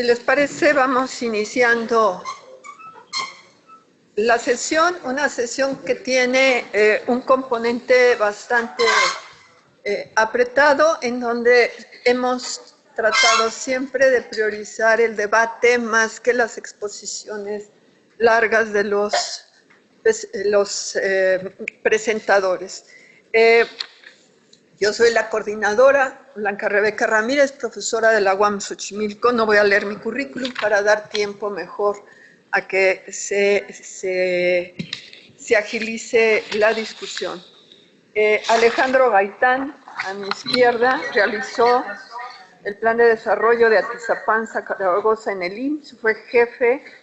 Si les parece, vamos iniciando la sesión, una sesión que tiene un componente bastante apretado, en donde hemos tratado siempre de priorizar el debate más que las exposiciones largas de los presentadores. Yo soy la coordinadora, Blanca Rebeca Ramírez, profesora de la UAM Xochimilco. No voy a leer mi currículum para dar tiempo mejor a que se agilice la discusión. Alejandro Gaitán, a mi izquierda, realizó el plan de desarrollo de Atizapán, Zaragoza en el IMSS, fue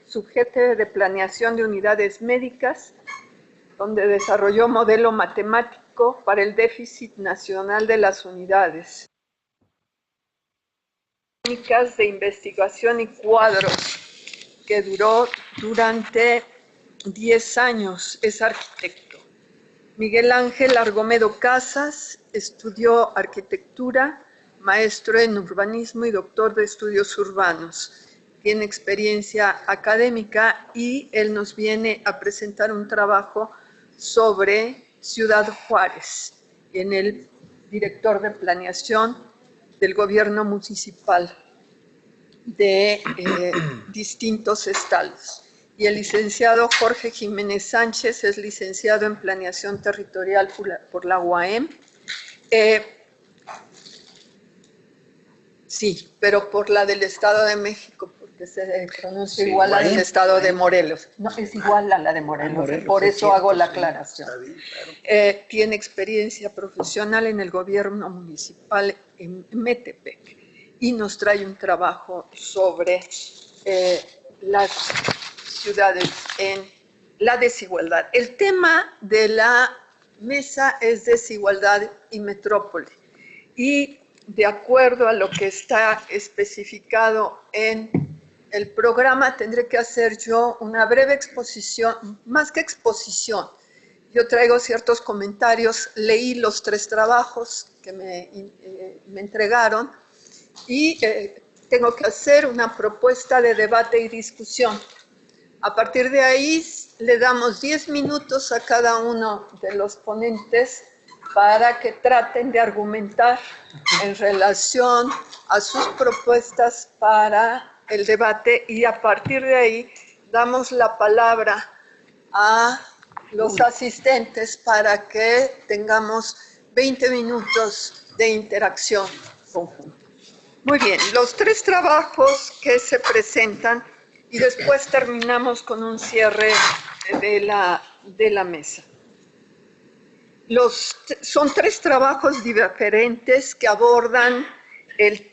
subjefe de planeación de unidades médicas, donde desarrolló modelo matemático para el déficit nacional de las unidades. Técnicas de investigación y cuadros, que duró durante 10 años, es arquitecto. Miguel Ángel Argomedo Casas estudió arquitectura, maestro en urbanismo y doctor de estudios urbanos. Tiene experiencia académica y él nos viene a presentar un trabajo sobre Ciudad Juárez, en el director de planeación del gobierno municipal de distintos estados. Y el licenciado Jorge Jiménez Sánchez es licenciado en planeación territorial por la UAM. Sí, pero por la del Estado de México, porque se pronuncia sí, igual a la del Estado de Morelos. No, es igual a la de Morelos, por eso hago la aclaración. Está bien, claro. Tiene experiencia profesional en el gobierno municipal en Metepec y nos trae un trabajo sobre las ciudades en la desigualdad. El tema de la mesa es desigualdad y metrópoli. Y de acuerdo a lo que está especificado en el programa, tendré que hacer yo una breve exposición, más que exposición. Yo traigo ciertos comentarios, leí los 3 trabajos que me entregaron y tengo que hacer una propuesta de debate y discusión. A partir de ahí le damos 10 minutos a cada uno de los ponentes para que traten de argumentar en relación a sus propuestas para el debate, y a partir de ahí damos la palabra a los asistentes para que tengamos 20 minutos de interacción conjunta. Muy bien, los 3 trabajos que se presentan y después terminamos con un cierre de la mesa. Son 3 trabajos diferentes que abordan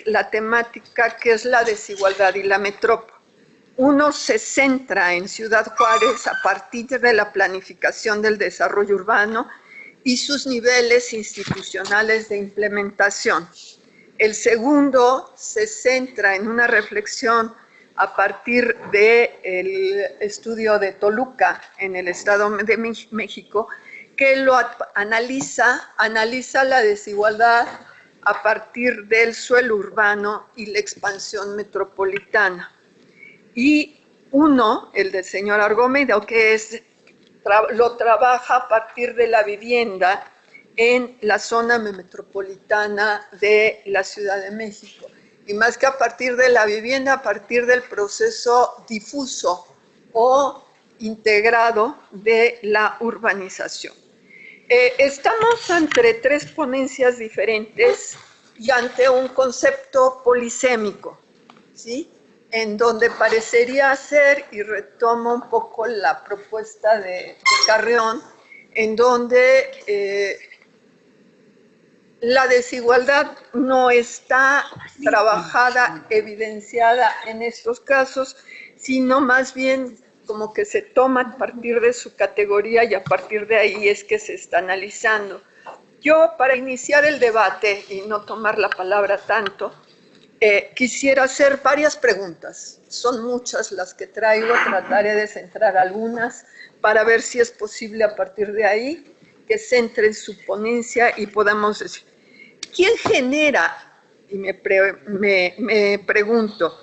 la temática que es la desigualdad y la metrópoli. Uno se centra en Ciudad Juárez a partir de la planificación del desarrollo urbano y sus niveles institucionales de implementación. El segundo se centra en una reflexión a partir del estudio de Toluca en el Estado de México, que lo analiza la desigualdad a partir del suelo urbano y la expansión metropolitana. Y uno, el del señor Argomedo, que lo trabaja a partir de la vivienda en la zona metropolitana de la Ciudad de México. Y más que a partir de la vivienda, a partir del proceso difuso o integrado de la urbanización. Estamos ante 3 ponencias diferentes y ante un concepto polisémico, ¿sí? En donde parecería ser, y retomo un poco la propuesta de Carrión, en donde la desigualdad no está trabajada, evidenciada en estos casos, sino más bien como que se toma a partir de su categoría y a partir de ahí es que se está analizando. Yo, para iniciar el debate y no tomar la palabra tanto, quisiera hacer varias preguntas. Son muchas las que traigo, trataré de centrar algunas para ver si es posible a partir de ahí que centre su ponencia y podamos decir, ¿quién genera? Y me pregunto,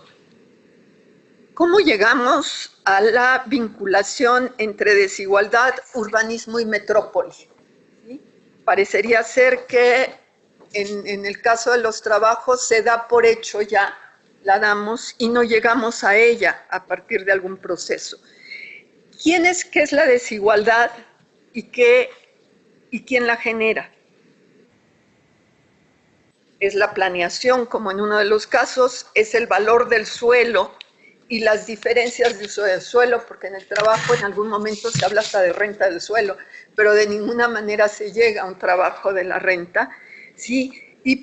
¿Cómo llegamos a la vinculación entre desigualdad, urbanismo y metrópoli? ¿Sí? Parecería ser que en el caso de los trabajos se da por hecho ya, la damos y no llegamos a ella a partir de algún proceso. ¿Qué es la desigualdad y quién la genera? Es la planeación, como en uno de los casos, es el valor del suelo y las diferencias de uso del suelo, porque en el trabajo en algún momento se habla hasta de renta del suelo, pero de ninguna manera se llega a un trabajo de la renta, ¿sí?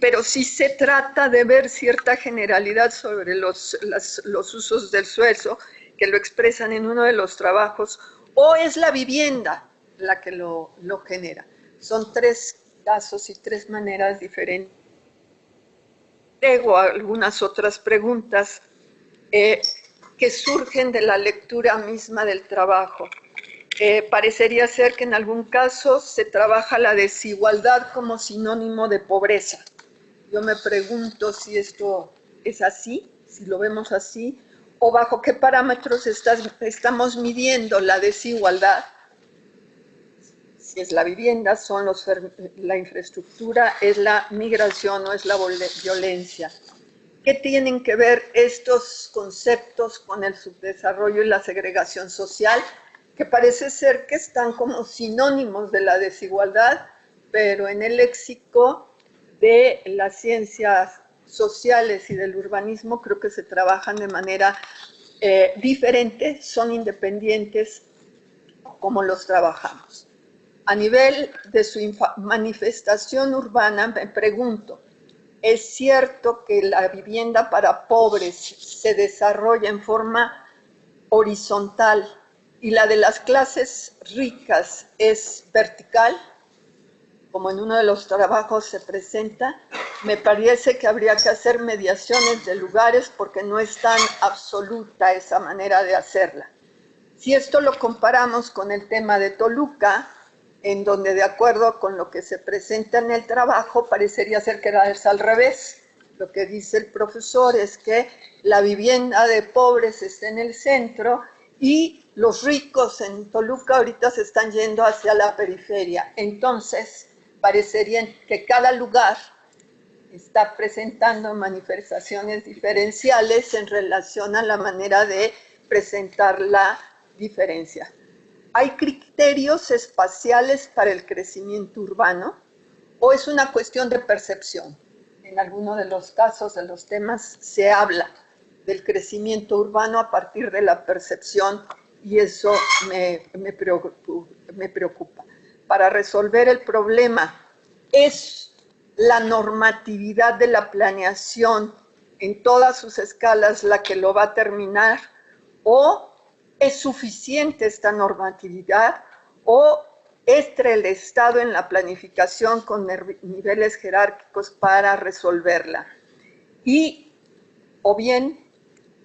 Pero sí se trata de ver cierta generalidad sobre los usos del suelo, que lo expresan en uno de los trabajos, o es la vivienda la que lo genera. Son tres casos y tres maneras diferentes. Tengo algunas otras preguntas que surgen de la lectura misma del trabajo. Parecería ser que en algún caso se trabaja la desigualdad como sinónimo de pobreza. Yo me pregunto si esto es así, si lo vemos así, o bajo qué parámetros estamos midiendo la desigualdad. Si es la vivienda, son la infraestructura, es la migración o es la violencia. ¿Qué tienen que ver estos conceptos con el subdesarrollo y la segregación social? Que parece ser que están como sinónimos de la desigualdad, pero en el léxico de las ciencias sociales y del urbanismo creo que se trabajan de manera diferente, son independientes como los trabajamos. A nivel de su manifestación urbana, me pregunto, ¿es cierto que la vivienda para pobres se desarrolla en forma horizontal y la de las clases ricas es vertical? Como en uno de los trabajos se presenta, me parece que habría que hacer mediaciones de lugares porque no es tan absoluta esa manera de hacerla. Si esto lo comparamos con el tema de Toluca, en donde de acuerdo con lo que se presenta en el trabajo, parecería ser que es al revés. Lo que dice el profesor es que la vivienda de pobres está en el centro y los ricos en Toluca ahorita se están yendo hacia la periferia. Entonces, parecería que cada lugar está presentando manifestaciones diferenciales en relación a la manera de presentar la diferencia. ¿Hay criterios espaciales para el crecimiento urbano o es una cuestión de percepción? En alguno de los casos de los temas se habla del crecimiento urbano a partir de la percepción y eso me preocupa. Para resolver el problema, ¿es la normatividad de la planeación en todas sus escalas la que lo va a terminar o ¿es suficiente esta normatividad o entra el Estado en la planificación con niveles jerárquicos para resolverla? O bien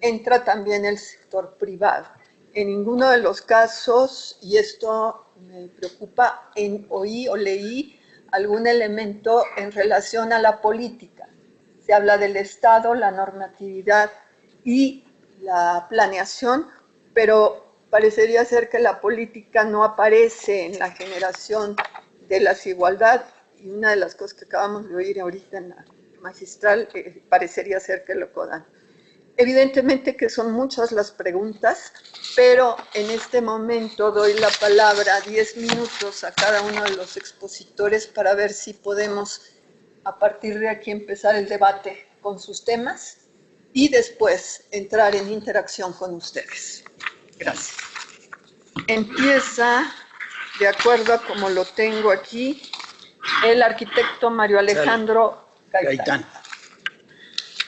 entra también el sector privado. En ninguno de los casos, y esto me preocupa, oí o leí algún elemento en relación a la política. Se habla del Estado, la normatividad y la planeación, pero parecería ser que la política no aparece en la generación de la desigualdad y una de las cosas que acabamos de oír ahorita en la magistral parecería ser que lo codan. Evidentemente que son muchas las preguntas, pero en este momento doy la palabra 10 minutos a cada uno de los expositores para ver si podemos a partir de aquí empezar el debate con sus temas y después entrar en interacción con ustedes. Gracias. Empieza, de acuerdo a como lo tengo aquí, el arquitecto Mario Alejandro Gaitán.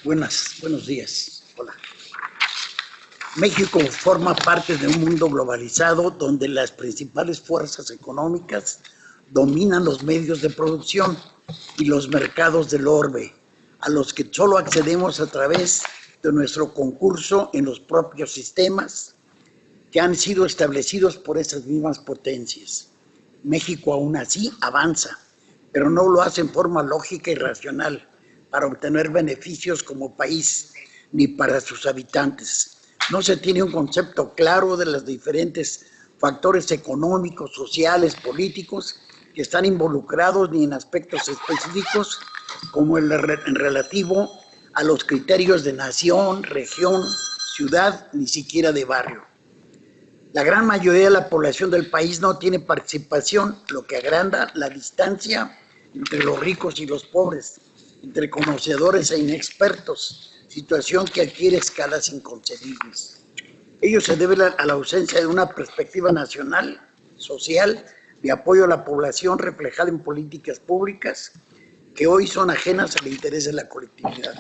Buenos días. Hola. México forma parte de un mundo globalizado donde las principales fuerzas económicas dominan los medios de producción y los mercados del orbe, a los que solo accedemos a través de nuestro concurso en los propios sistemas que han sido establecidos por esas mismas potencias. México aún así avanza, pero no lo hace en forma lógica y racional para obtener beneficios como país ni para sus habitantes, No se tiene un concepto claro de los diferentes factores económicos, sociales, políticos que están involucrados ni en aspectos específicos como en relativo a los criterios de nación, región, ciudad, ni siquiera de barrio. La gran mayoría de la población del país no tiene participación, lo que agranda la distancia entre los ricos y los pobres, entre conocedores e inexpertos, situación que adquiere escalas inconcebibles. Ello se debe a la ausencia de una perspectiva nacional, social, de apoyo a la población reflejada en políticas públicas que hoy son ajenas al interés de la colectividad.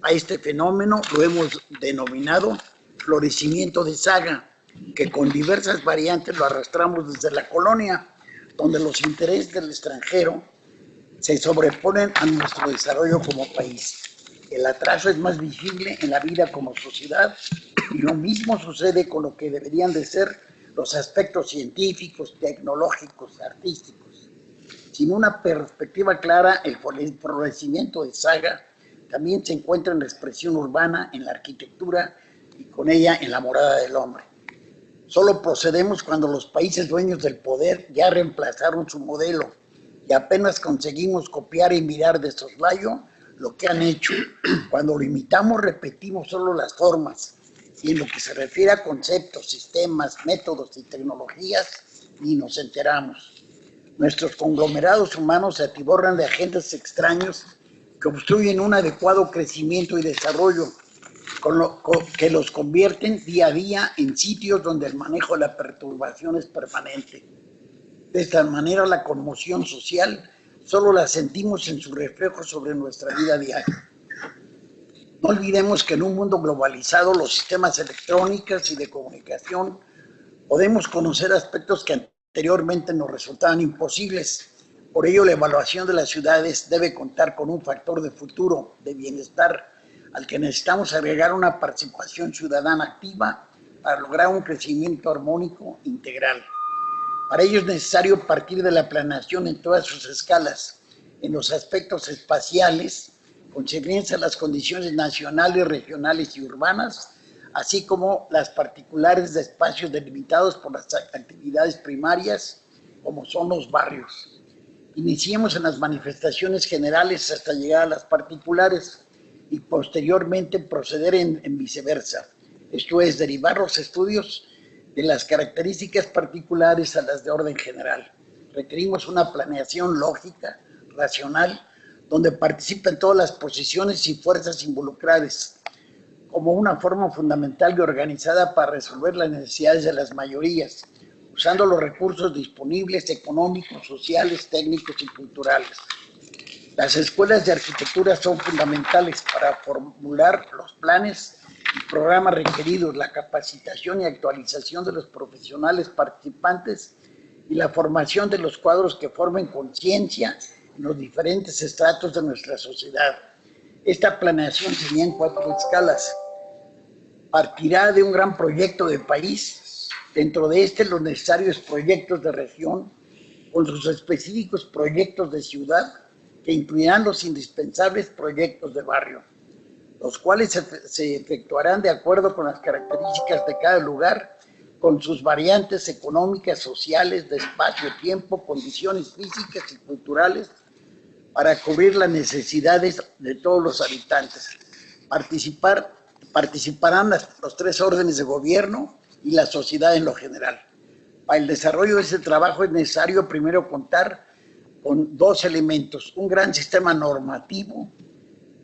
A este fenómeno lo hemos denominado florecimiento de saga, que con diversas variantes lo arrastramos desde la colonia, donde los intereses del extranjero se sobreponen a nuestro desarrollo como país. El atraso es más visible en la vida como sociedad y lo mismo sucede con lo que deberían de ser los aspectos científicos, tecnológicos, artísticos. Sin una perspectiva clara, el florecimiento de saga también se encuentra en la expresión urbana, en la arquitectura y con ella en la morada del hombre. Solo procedemos cuando los países dueños del poder ya reemplazaron su modelo y apenas conseguimos copiar y mirar de soslayo lo que han hecho. Cuando lo imitamos, repetimos solo las formas y en lo que se refiere a conceptos, sistemas, métodos y tecnologías, ni nos enteramos. Nuestros conglomerados humanos se atiborran de agentes extraños que obstruyen un adecuado crecimiento y desarrollo, que los convierten día a día en sitios donde el manejo de la perturbación es permanente. De esta manera, la conmoción social solo la sentimos en su reflejo sobre nuestra vida diaria. No olvidemos que en un mundo globalizado, los sistemas electrónicos y de comunicación podemos conocer aspectos que anteriormente nos resultaban imposibles. Por ello, la evaluación de las ciudades debe contar con un factor de futuro, de bienestar, al que necesitamos agregar una participación ciudadana activa para lograr un crecimiento armónico integral. Para ello es necesario partir de la planeación en todas sus escalas, en los aspectos espaciales, concernientes a las condiciones nacionales, regionales y urbanas, así como las particulares de espacios delimitados por las actividades primarias, como son los barrios. Iniciemos en las manifestaciones generales hasta llegar a las particulares, y posteriormente proceder en viceversa. Esto es, derivar los estudios de las características particulares a las de orden general. Requerimos una planeación lógica, racional, donde participen todas las posiciones y fuerzas involucradas, como una forma fundamental y organizada para resolver las necesidades de las mayorías, usando los recursos disponibles económicos, sociales, técnicos y culturales. Las escuelas de arquitectura son fundamentales para formular los planes y programas requeridos, la capacitación y actualización de los profesionales participantes y la formación de los cuadros que formen conciencia en los diferentes estratos de nuestra sociedad. Esta planeación sería en 4 escalas. Partirá de un gran proyecto de país, dentro de los necesarios proyectos de región, con sus específicos proyectos de ciudad, que incluirán los indispensables proyectos de barrio, los cuales se efectuarán de acuerdo con las características de cada lugar, con sus variantes económicas, sociales, de espacio, tiempo, condiciones físicas y culturales, para cubrir las necesidades de todos los habitantes. Participarán los 3 órdenes de gobierno y la sociedad en lo general. Para el desarrollo de ese trabajo es necesario primero contar con 2 elementos: un gran sistema normativo,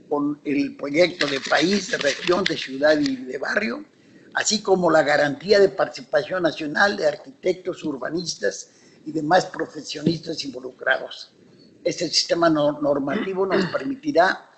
con el proyecto de país, de región, de ciudad y de barrio, así como la garantía de participación nacional de arquitectos, urbanistas y demás profesionistas involucrados. Este sistema normativo nos permitirá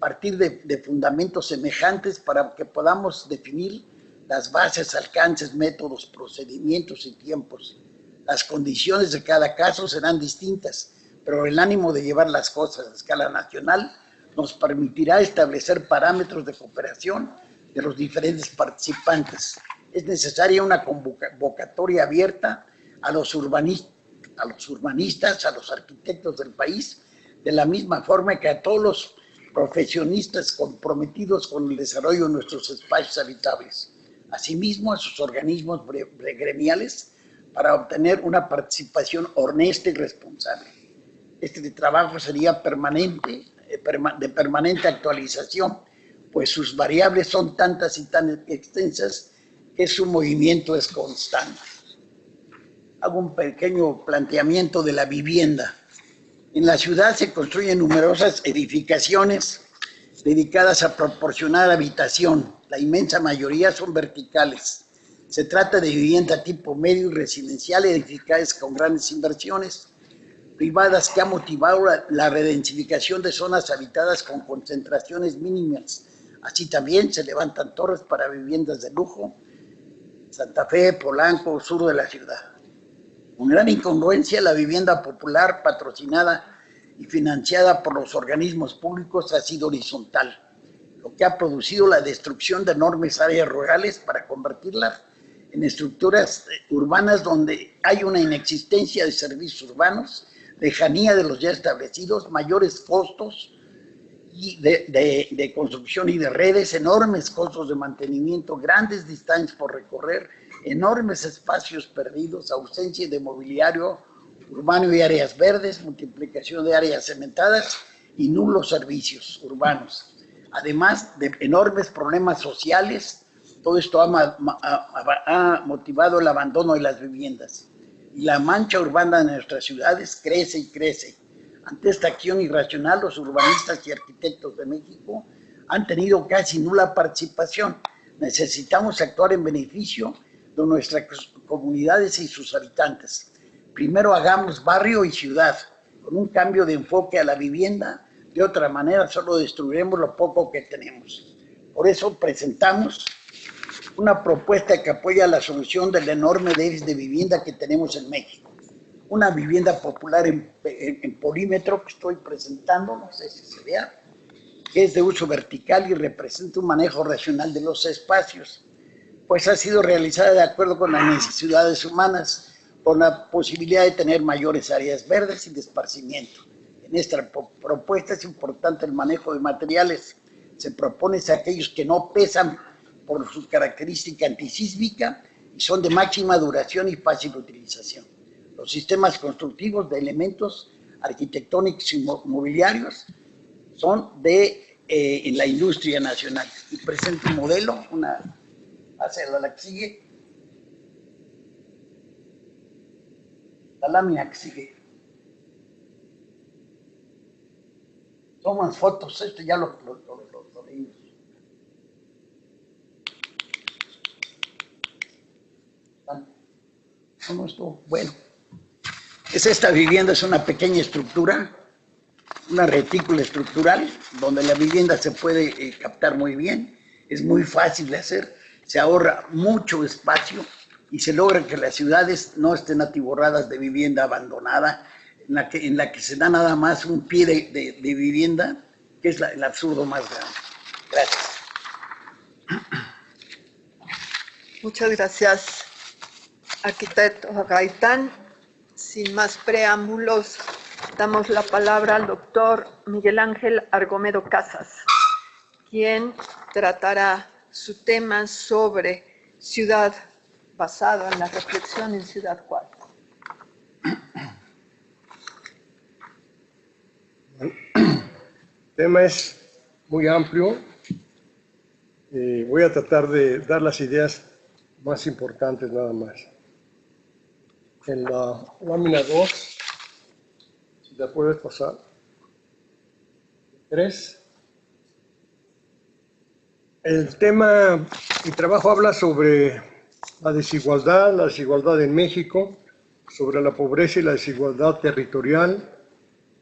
partir de fundamentos semejantes para que podamos definir las bases, alcances, métodos, procedimientos y tiempos. Las condiciones de cada caso serán distintas, pero el ánimo de llevar las cosas a escala nacional nos permitirá establecer parámetros de cooperación de los diferentes participantes. Es necesaria una convocatoria abierta a los urbanistas, a los arquitectos del país, de la misma forma que a todos los profesionistas comprometidos con el desarrollo de nuestros espacios habitables. asimismo a sus organismos gremiales para obtener una participación honesta y responsable. Este trabajo sería permanente, de permanente actualización, pues sus variables son tantas y tan extensas que su movimiento es constante. Hago un pequeño planteamiento de la vivienda. En la ciudad se construyen numerosas edificaciones dedicadas a proporcionar habitación. La inmensa mayoría son verticales. Se trata de vivienda tipo medio y residencial edificadas con grandes inversiones privadas que ha motivado la redensificación de zonas habitadas con concentraciones mínimas. Así también se levantan torres para viviendas de lujo, Santa Fe, Polanco, sur de la ciudad. Con gran incongruencia, la vivienda popular patrocinada y financiada por los organismos públicos ha sido horizontal, lo que ha producido la destrucción de enormes áreas rurales para convertirlas en estructuras urbanas donde hay una inexistencia de servicios urbanos, lejanía de los ya establecidos, mayores costos de construcción y de redes, enormes costos de mantenimiento, grandes distancias por recorrer, enormes espacios perdidos, ausencia de mobiliario urbano y áreas verdes, multiplicación de áreas cementadas y nulos servicios urbanos. Además de enormes problemas sociales, todo esto ha motivado el abandono de las viviendas. Y la mancha urbana de nuestras ciudades crece y crece. Ante esta acción irracional, los urbanistas y arquitectos de México han tenido casi nula participación. Necesitamos actuar en beneficio de nuestras comunidades y sus habitantes. Primero hagamos barrio y ciudad, con un cambio de enfoque a la vivienda. De otra manera, solo destruiremos lo poco que tenemos. Por eso presentamos una propuesta que apoya la solución del enorme déficit de vivienda que tenemos en México. Una vivienda popular en polímetro que estoy presentando, no sé si se vea, que es de uso vertical y representa un manejo racional de los espacios, pues ha sido realizada de acuerdo con las necesidades humanas, con la posibilidad de tener mayores áreas verdes y de esparcimiento. En esta propuesta es importante el manejo de materiales. Se propone a aquellos que no pesan por su característica antisísmica y son de máxima duración y fácil utilización. Los sistemas constructivos de elementos arquitectónicos y mobiliarios son en la industria nacional. Y presento un modelo, hacia la que sigue, la lámina que sigue. Toman fotos, esto ya lo leímos. ¿Cómo estuvo? Bueno, esta vivienda es una pequeña estructura, una retícula estructural, donde la vivienda se puede captar muy bien, es muy fácil de hacer, se ahorra mucho espacio y se logra que las ciudades no estén atiborradas de vivienda abandonada, en la que se da nada más un pie de vivienda, que es el absurdo más grande. Gracias. Muchas gracias, arquitecto Gaitán. Sin más preámbulos, damos la palabra al doctor Miguel Ángel Argomedo Casas, quien tratará su tema sobre ciudad basado en la reflexión en Ciudad Juárez. El tema es muy amplio. Voy a tratar de dar las ideas más importantes nada más. En la lámina 2, si la puedes pasar. 3. El tema, mi trabajo habla sobre la desigualdad en México, sobre la pobreza y la desigualdad territorial.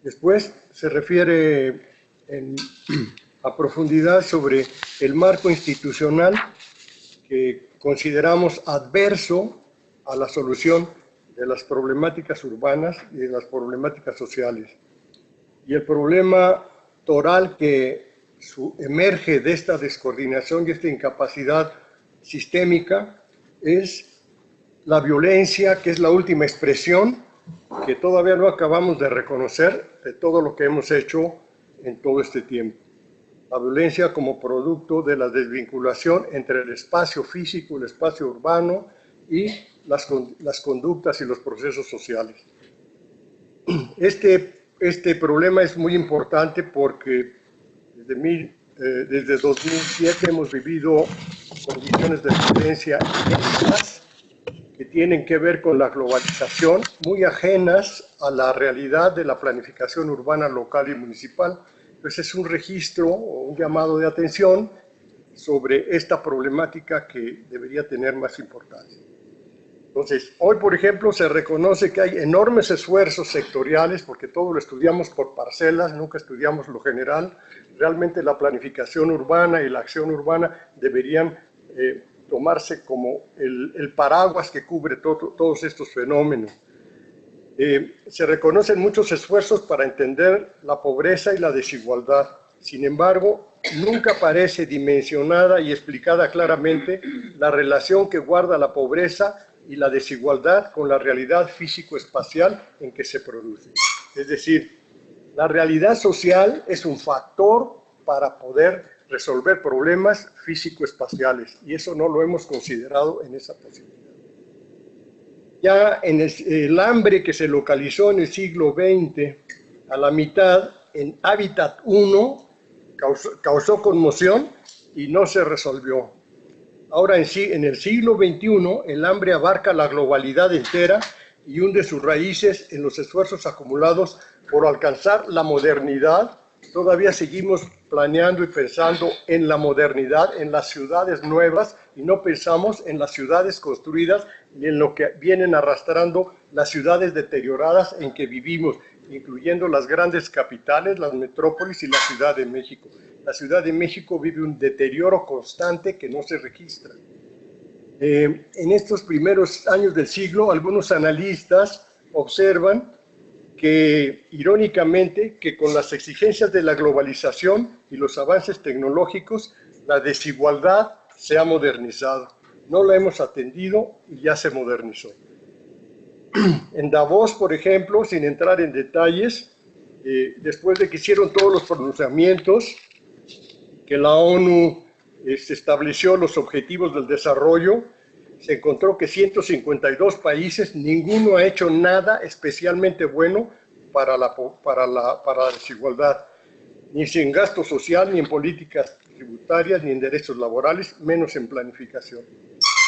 Después se refiere a profundidad sobre el marco institucional que consideramos adverso a la solución de las problemáticas urbanas y de las problemáticas sociales. Y el problema toral que emerge de esta descoordinación y esta incapacidad sistémica es la violencia, que es la última expresión que todavía no acabamos de reconocer de todo lo que hemos hecho en todo este tiempo. La violencia como producto de la desvinculación entre el espacio físico, el espacio urbano y las conductas y los procesos sociales. Este problema es muy importante porque desde 2007 hemos vivido condiciones de violencia intensas que tienen que ver con la globalización, muy ajenas a la realidad de la planificación urbana local y municipal. Entonces es un registro o un llamado de atención sobre esta problemática que debería tener más importancia. Entonces, hoy, por ejemplo, se reconoce que hay enormes esfuerzos sectoriales, porque todo lo estudiamos por parcelas, nunca estudiamos lo general. Realmente la planificación urbana y la acción urbana deberían tomarse como el paraguas que cubre todos estos fenómenos. Se reconocen muchos esfuerzos para entender la pobreza y la desigualdad. Sin embargo, nunca aparece dimensionada y explicada claramente la relación que guarda la pobreza y la desigualdad con la realidad físico-espacial en que se produce. Es decir, la realidad social es un factor para poder resolver problemas físico-espaciales, y eso no lo hemos considerado en esa posibilidad. Ya en el hambre que se localizó en el siglo XX, a la mitad, en Hábitat 1, causó conmoción y no se resolvió. Ahora en el siglo XXI, el hambre abarca la globalidad entera y hunde sus raíces en los esfuerzos acumulados por alcanzar la modernidad. Todavía seguimos planeando y pensando en la modernidad, en las ciudades nuevas, y no pensamos en las ciudades construidas ni en lo que vienen arrastrando las ciudades deterioradas en que vivimos, incluyendo las grandes capitales, las metrópolis y la Ciudad de México. La Ciudad de México vive un deterioro constante que no se registra. En estos primeros años del siglo, algunos analistas observan que, irónicamente, que con las exigencias de la globalización y los avances tecnológicos, la desigualdad se ha modernizado. No la hemos atendido y ya se modernizó. En Davos, por ejemplo, sin entrar en detalles, después de que hicieron todos los pronunciamientos, que la ONU estableció los objetivos del desarrollo, se encontró que 152 países, ninguno ha hecho nada especialmente bueno para la desigualdad, ni en gasto social, ni en políticas tributarias, ni en derechos laborales, menos en planificación.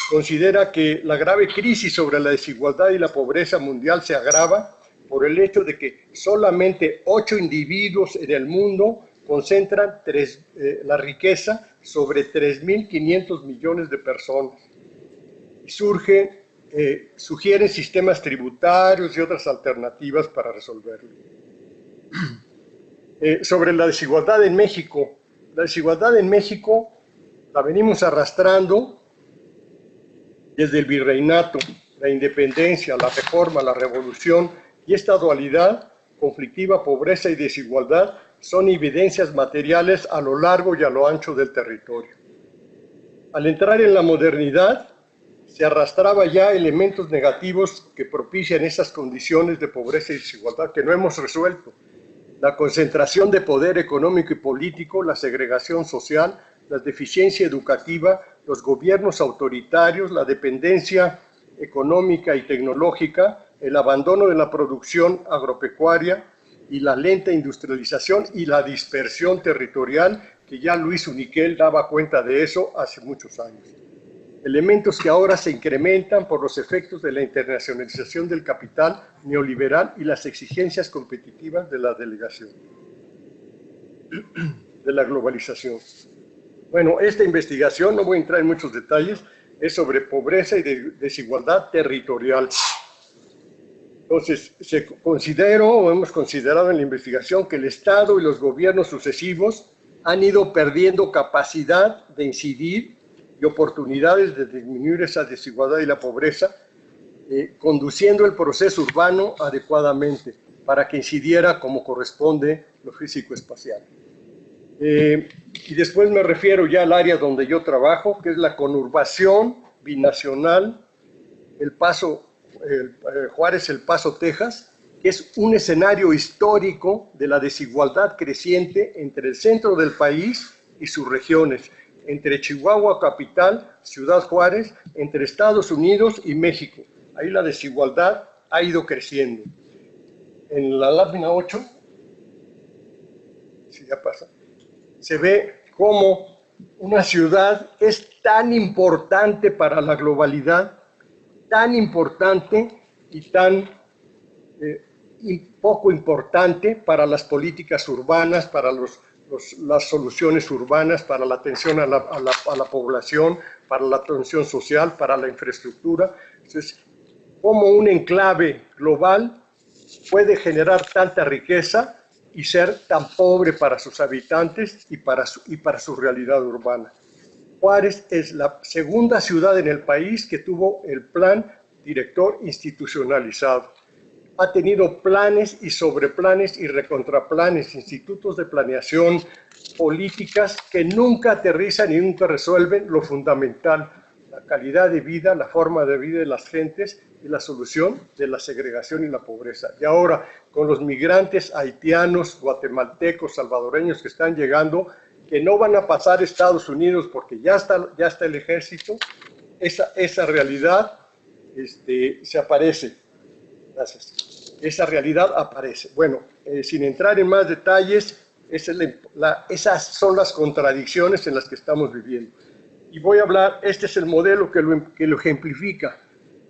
Considera que la grave crisis sobre la desigualdad y la pobreza mundial se agrava por el hecho de que solamente 8 individuos en el mundo concentran la riqueza sobre 3.500 millones de personas. Y sugieren sistemas tributarios y otras alternativas para resolverlo. Sobre la desigualdad en México. La desigualdad en México la venimos arrastrando desde el virreinato, la independencia, la reforma, la revolución, y esta dualidad conflictiva, pobreza y desigualdad, son evidencias materiales a lo largo y a lo ancho del territorio. Al entrar en la modernidad, se arrastraba ya elementos negativos que propician esas condiciones de pobreza y desigualdad que no hemos resuelto. La concentración de poder económico y político, la segregación social, la deficiencia educativa, los gobiernos autoritarios, la dependencia económica y tecnológica, el abandono de la producción agropecuaria y la lenta industrialización y la dispersión territorial, que ya Luis Uniquel daba cuenta de eso hace muchos años. Elementos que ahora se incrementan por los efectos de la internacionalización del capital neoliberal y las exigencias competitivas de la delegación, de la globalización. Bueno, esta investigación, no voy a entrar en muchos detalles, es sobre pobreza y desigualdad territorial. Entonces, hemos considerado en la investigación que el Estado y los gobiernos sucesivos han ido perdiendo capacidad de incidir y oportunidades de disminuir esa desigualdad y la pobreza, conduciendo el proceso urbano adecuadamente para que incidiera como corresponde lo físico-espacial. Y después me refiero ya al área donde yo trabajo, que es la conurbación binacional, Juárez, El Paso, Texas, que es un escenario histórico de la desigualdad creciente entre el centro del país y sus regiones, entre Chihuahua capital, Ciudad Juárez, entre Estados Unidos y México. Ahí la desigualdad ha ido creciendo. En la lámina 8, si ya pasa, se ve cómo una ciudad es tan importante para la globalidad, tan importante y tan poco importante para las políticas urbanas, para las soluciones urbanas, para la atención a la población, para la atención social, para la infraestructura. Entonces, cómo un enclave global puede generar tanta riqueza y ser tan pobre para sus habitantes y para su realidad urbana. Juárez es la segunda ciudad en el país que tuvo el plan director institucionalizado. Ha tenido planes y sobreplanes y recontraplanes, institutos de planeación, políticas que nunca aterrizan y nunca resuelven lo fundamental, la calidad de vida, la forma de vida de las gentes y la solución de la segregación y la pobreza. Y ahora, con los migrantes haitianos, guatemaltecos, salvadoreños que están llegando, que no van a pasar a Estados Unidos porque ya está el ejército, esa realidad se aparece. Gracias. Esa realidad aparece. Bueno, sin entrar en más detalles, esas son las contradicciones en las que estamos viviendo. Y voy a hablar, este es el modelo que lo ejemplifica.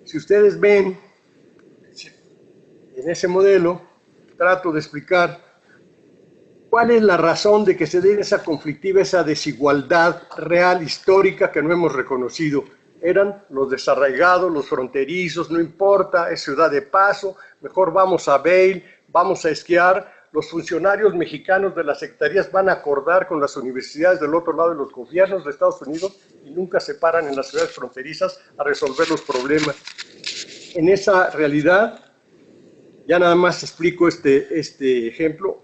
Si ustedes ven, en ese modelo, trato de explicar cuál es la razón de que se dé esa conflictiva, esa desigualdad real, histórica, que no hemos reconocido. Eran los desarraigados, los fronterizos, no importa, es ciudad de paso, mejor vamos a Vail, vamos a esquiar. Los funcionarios mexicanos de las secretarías van a acordar con las universidades del otro lado de los gobiernos de Estados Unidos y nunca se paran en las ciudades fronterizas a resolver los problemas. En esa realidad, ya nada más explico este ejemplo.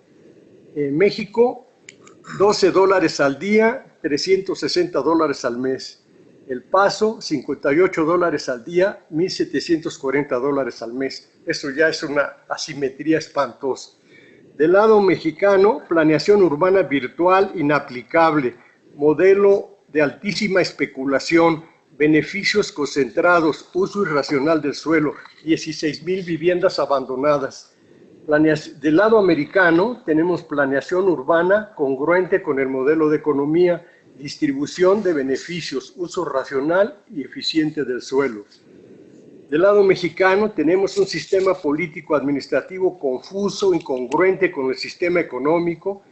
En México, $12 al día, $360 al mes. El Paso, $58 al día, $1,740 al mes. Eso ya es una asimetría espantosa. Del lado mexicano, planeación urbana virtual inaplicable, modelo de altísima especulación, beneficios concentrados, uso irracional del suelo, 16,000 viviendas abandonadas. Del lado americano, tenemos planeación urbana congruente con el modelo de economía, distribución de beneficios, uso racional y eficiente del suelo. Del lado mexicano tenemos un sistema político-administrativo confuso, incongruente con el sistema económico.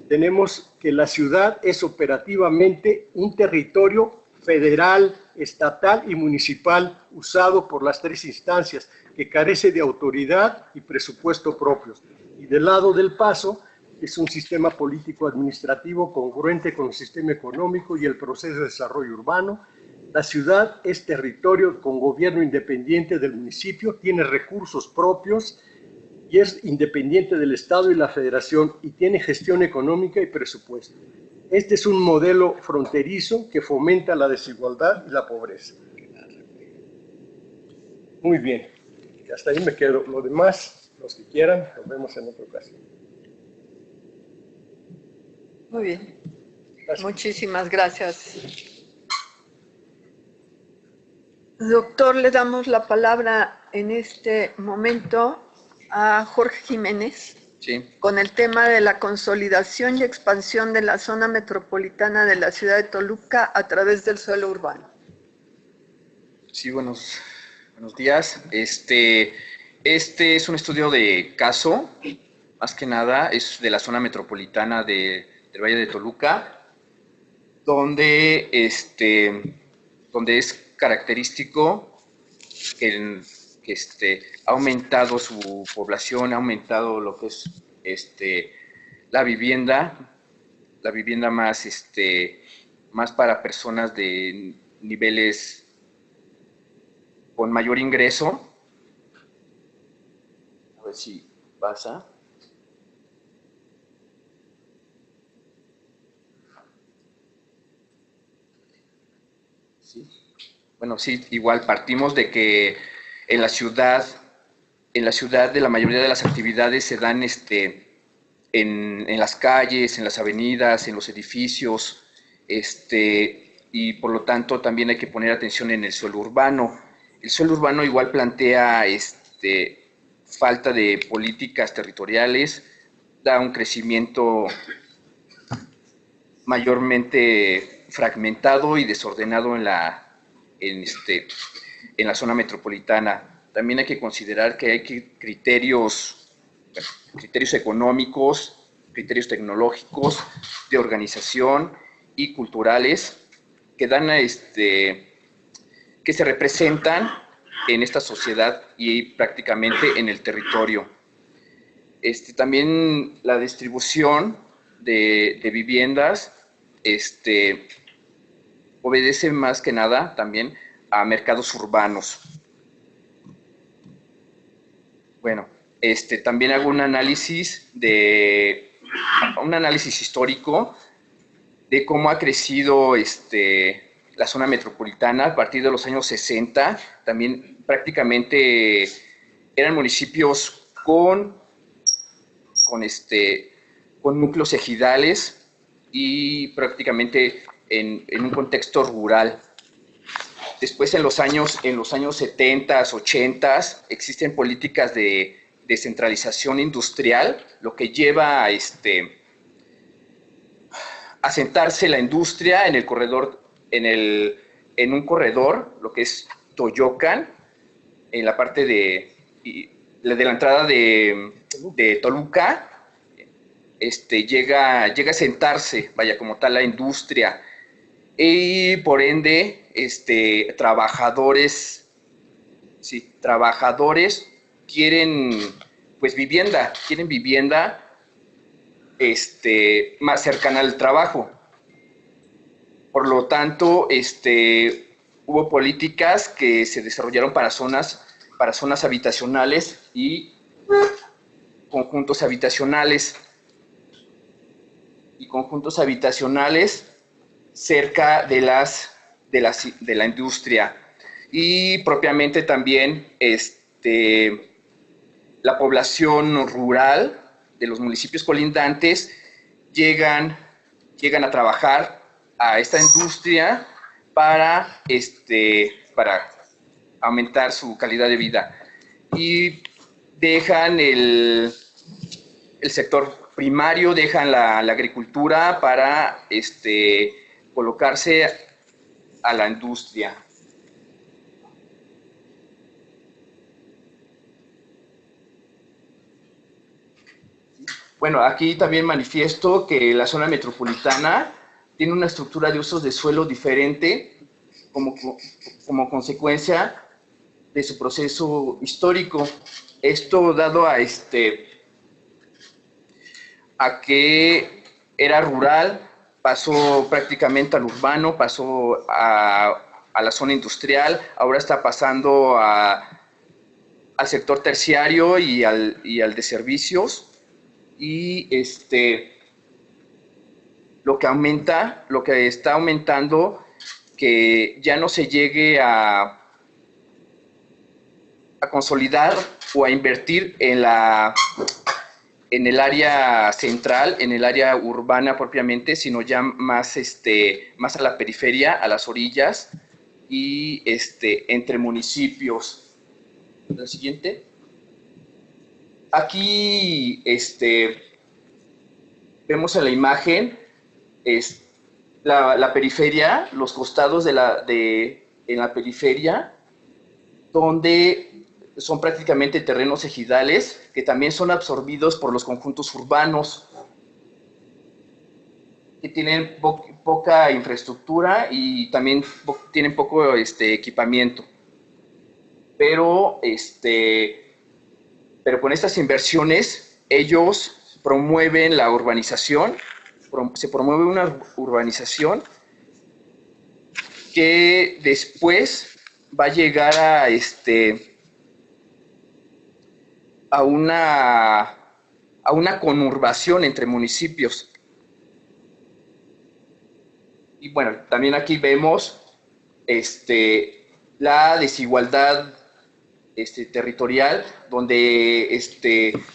Tenemos que la ciudad es operativamente un territorio federal, estatal y municipal usado por las tres instancias, que carece de autoridad y presupuesto propios. Y del lado del Paso es un sistema político-administrativo congruente con el sistema económico y el proceso de desarrollo urbano. La ciudad es territorio con gobierno independiente del municipio, tiene recursos propios y es independiente del Estado y la Federación y tiene gestión económica y presupuesto. Este es un modelo fronterizo que fomenta la desigualdad y la pobreza. Muy bien, hasta ahí me quedo. Lo demás, los que quieran, nos vemos en otra ocasión. Muy bien, gracias. Muchísimas gracias. Doctor, le damos la palabra en este momento a Jorge Jiménez, sí, con el tema de la consolidación y expansión de la zona metropolitana de la ciudad de Toluca a través del suelo urbano. Sí, buenos días. Este es un estudio de caso, más que nada, es de la zona metropolitana del Valle de Toluca, donde es característico que ha aumentado su población, ha aumentado lo que es la vivienda más para personas de niveles con mayor ingreso. A ver si pasa. Sí. Bueno, sí, igual partimos de que en la ciudad de la mayoría de las actividades se dan en las calles, en las avenidas, en los edificios, y por lo tanto también hay que poner atención en el suelo urbano. El suelo urbano igual plantea falta de políticas territoriales, da un crecimiento mayormente fragmentado y desordenado en la zona metropolitana. También hay que considerar que hay criterios económicos, criterios tecnológicos, de organización y culturales que dan que se representan en esta sociedad y prácticamente en el territorio. También la distribución de viviendas obedece más que nada también a mercados urbanos. Bueno, también hago un análisis histórico de cómo ha crecido la zona metropolitana a partir de los años 60. También prácticamente eran municipios con núcleos ejidales y prácticamente en un contexto rural. Después, en los años 70, 80, existen políticas de descentralización industrial, lo que lleva a asentarse la industria en el corredor, en un corredor, lo que es Toyocan, en la parte de la entrada de Toluca. Llega a sentarse, vaya, como tal, la industria, y por ende trabajadores quieren vivienda más cercana al trabajo. Por lo tanto, hubo políticas que se desarrollaron para zonas habitacionales y conjuntos habitacionales. Cerca de la industria, y propiamente también la población rural de los municipios colindantes llegan a trabajar a esta industria para aumentar su calidad de vida, y dejan el sector primario, dejan la agricultura para colocarse a la industria. Bueno, aquí también manifiesto que la zona metropolitana tiene una estructura de usos de suelo diferente como consecuencia de su proceso histórico. Esto dado a que era rural, pasó prácticamente al urbano, pasó a la zona industrial, ahora está pasando al sector terciario y al de servicios, y lo que está aumentando, que ya no se llegue a consolidar o a invertir en el área central, en el área urbana propiamente, sino ya más a la periferia, a las orillas y entre municipios. La siguiente. Aquí vemos en la imagen la periferia, los costados en la periferia, donde son prácticamente terrenos ejidales que también son absorbidos por los conjuntos urbanos, que tienen poca infraestructura y también tienen poco equipamiento. Pero con estas inversiones ellos promueven la urbanización, se promueve una urbanización que después va a llegar a una conurbación entre municipios. Y bueno, también aquí vemos la desigualdad territorial, donde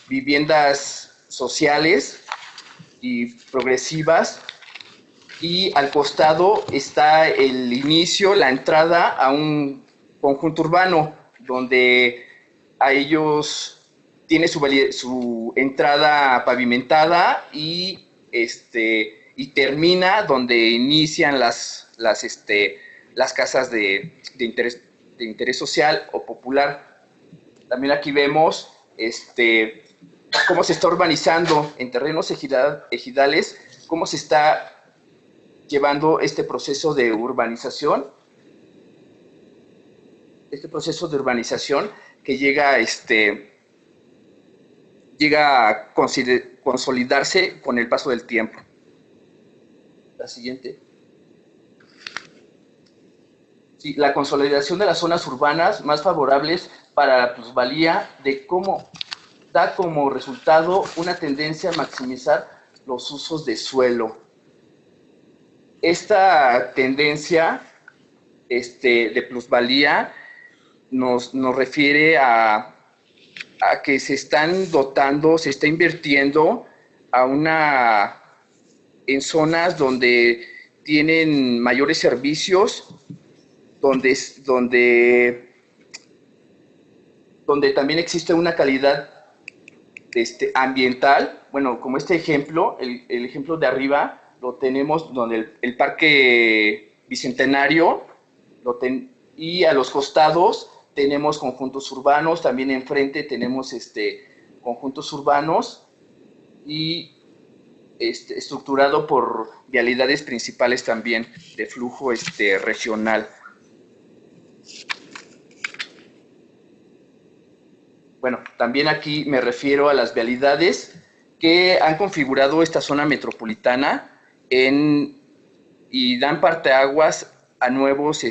viviendas sociales y progresivas y al costado está el inicio, la entrada a un conjunto urbano, donde a ellos tiene su entrada pavimentada y termina donde inician las casas de interés social o popular. También aquí vemos cómo se está urbanizando en terrenos ejidales, cómo se está llevando este proceso de urbanización. Este proceso de urbanización que llega a consolidarse con el paso del tiempo. La siguiente. Sí, la consolidación de las zonas urbanas más favorables para la plusvalía da como resultado una tendencia a maximizar los usos de suelo. Esta tendencia de plusvalía nos refiere a que se están dotando, se está invirtiendo en zonas donde tienen mayores servicios, donde también existe una calidad ambiental. Bueno, como este ejemplo, el ejemplo de arriba, lo tenemos donde el Parque Bicentenario, y a los costados tenemos conjuntos urbanos, también enfrente tenemos conjuntos urbanos y estructurado por vialidades principales también de flujo regional. Bueno, también aquí me refiero a las vialidades que han configurado esta zona metropolitana y dan parteaguas a nuevos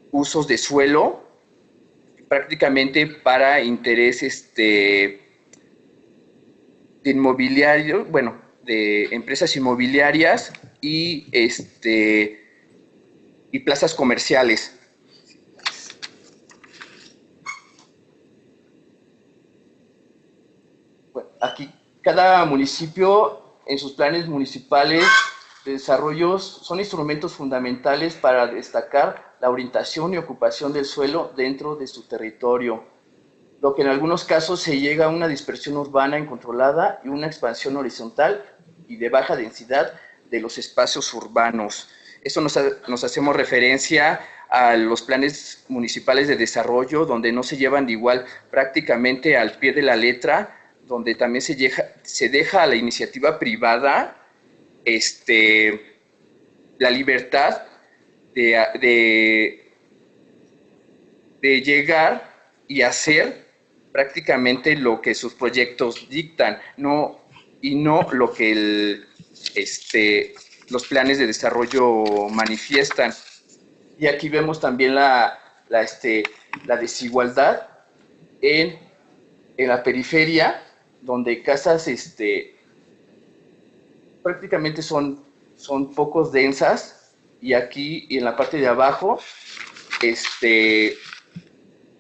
usos de suelo, prácticamente para interés de inmobiliario, bueno, de empresas inmobiliarias y plazas comerciales. Bueno, aquí cada municipio en sus planes municipales de desarrollo son instrumentos fundamentales para destacar la orientación y ocupación del suelo dentro de su territorio, lo que en algunos casos se llega a una dispersión urbana incontrolada y una expansión horizontal y de baja densidad de los espacios urbanos. Esto nos hacemos referencia a los planes municipales de desarrollo, donde no se llevan de igual prácticamente al pie de la letra, donde también se deja a la iniciativa privada la libertad de llegar y hacer prácticamente lo que sus proyectos dictan, y no lo que los planes de desarrollo manifiestan. Y aquí vemos también la desigualdad en la periferia, donde casas prácticamente son pocos densas, y aquí y en la parte de abajo,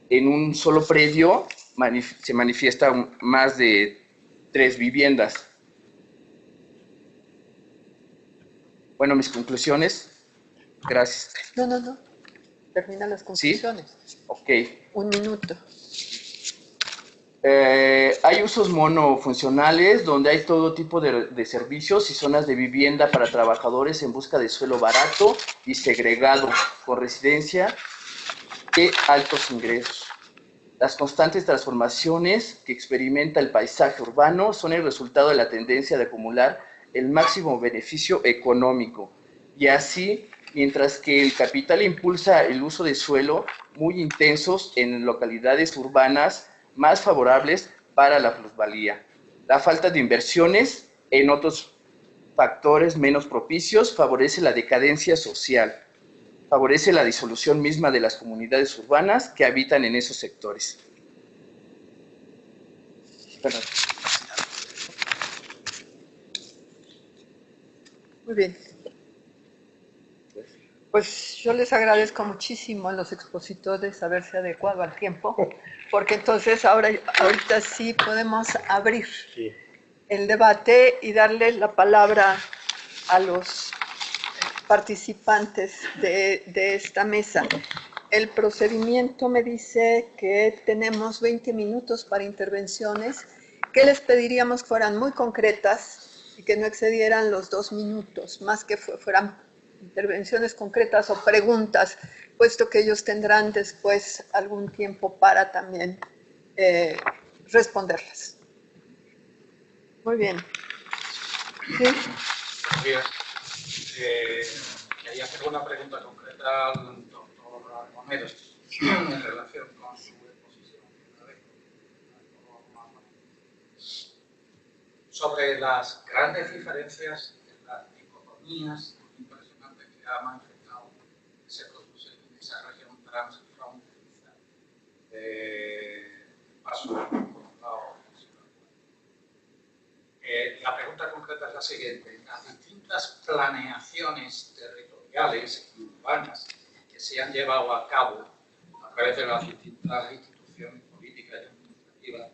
en un solo predio se manifiesta más de 3 viviendas. Bueno, mis conclusiones. Gracias. No. Termina las conclusiones. ¿Sí? Ok. 1 minuto. Hay usos monofuncionales donde hay todo tipo de servicios y zonas de vivienda para trabajadores en busca de suelo barato y segregado, con residencia de altos ingresos. Las constantes transformaciones que experimenta el paisaje urbano son el resultado de la tendencia de acumular el máximo beneficio económico, y así, mientras que el capital impulsa el uso de suelo muy intensos en localidades urbanas más favorables para la plusvalía. La falta de inversiones en otros factores menos propicios favorece la decadencia social, favorece la disolución misma de las comunidades urbanas que habitan en esos sectores. Perdón. Muy bien. Pues yo les agradezco muchísimo a los expositores haberse adecuado al tiempo, porque entonces ahorita sí podemos abrir el debate y darle la palabra a los participantes de esta mesa. El procedimiento me dice que tenemos 20 minutos para intervenciones, que les pediríamos que fueran muy concretas y que no excedieran los 2 minutos, más que fueran intervenciones concretas o preguntas, puesto que ellos tendrán después algún tiempo para también responderlas. Muy bien. ¿Sí? Buenos días. Quería hacer una pregunta concreta al doctor Romero en relación con su exposición sobre las grandes diferencias en las dicotomías impresionantes que ha manifestado que se produce en esa región transfronteriza de paso por un lado. La pregunta concreta es la siguiente. Las distintas planeaciones territoriales y urbanas que se han llevado a cabo a través de las distintas instituciones políticas y administrativas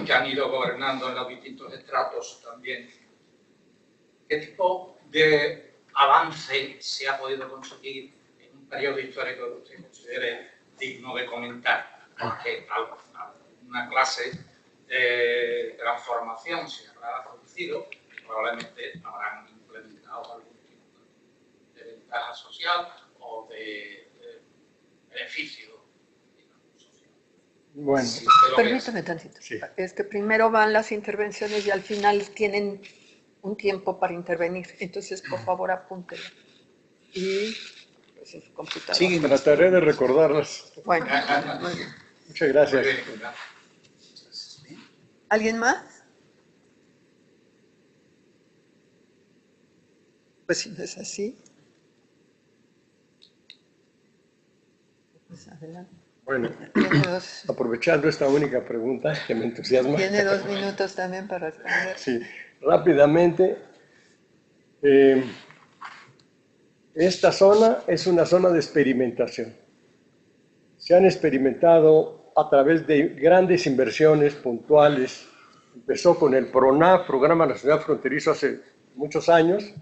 que han ido gobernando en los distintos estratos también, ¿qué tipo de avance se ha podido conseguir en un periodo histórico que usted considere digno de comentar? Porque una clase de transformación se habrá producido y probablemente habrán implementado algún tipo de ventaja social o de beneficio social. Bueno, Permítame tantito. Sí. Es que primero van las intervenciones y al final tienen un tiempo para intervenir. Entonces, por favor, apúntelo. Y pues en su computadora. Sí, trataré de recordarlas. Bueno, muy bien. Muchas gracias. Muy bien, gracias. ¿Alguien más? Pues si no es así, pues adelante. Bueno, aprovechando esta única pregunta que me entusiasma. Tiene 2 minutos también para responder. Sí, rápidamente. Esta zona es una zona de experimentación. Se han experimentado a través de grandes inversiones puntuales. Empezó con el PRONAF, Programa Nacional Fronterizo, hace muchos años,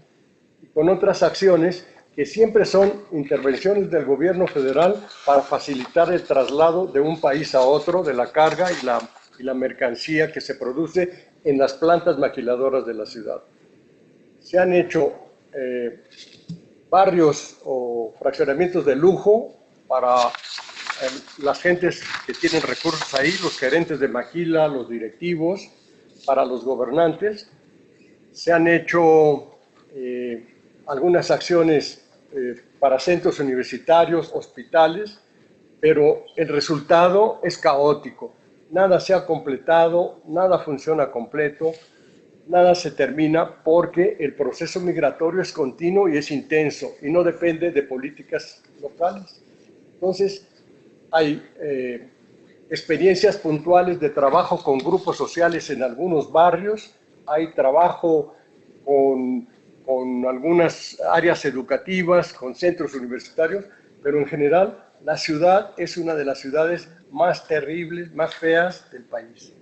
y con otras acciones que siempre son intervenciones del gobierno federal para facilitar el traslado de un país a otro, de la carga y la mercancía que se produce en las plantas maquiladoras de la ciudad. Se han hecho barrios o fraccionamientos de lujo para las gentes que tienen recursos ahí, los gerentes de maquila, los directivos, para los gobernantes. Se han hecho algunas acciones para centros universitarios, hospitales, pero el resultado es caótico. Nada se ha completado, nada funciona completo, nada se termina porque el proceso migratorio es continuo y es intenso y no depende de políticas locales. Entonces, hay experiencias puntuales de trabajo con grupos sociales en algunos barrios, hay trabajo con algunas áreas educativas, con centros universitarios, pero en general la ciudad es una de las ciudades más terribles, más feas del país.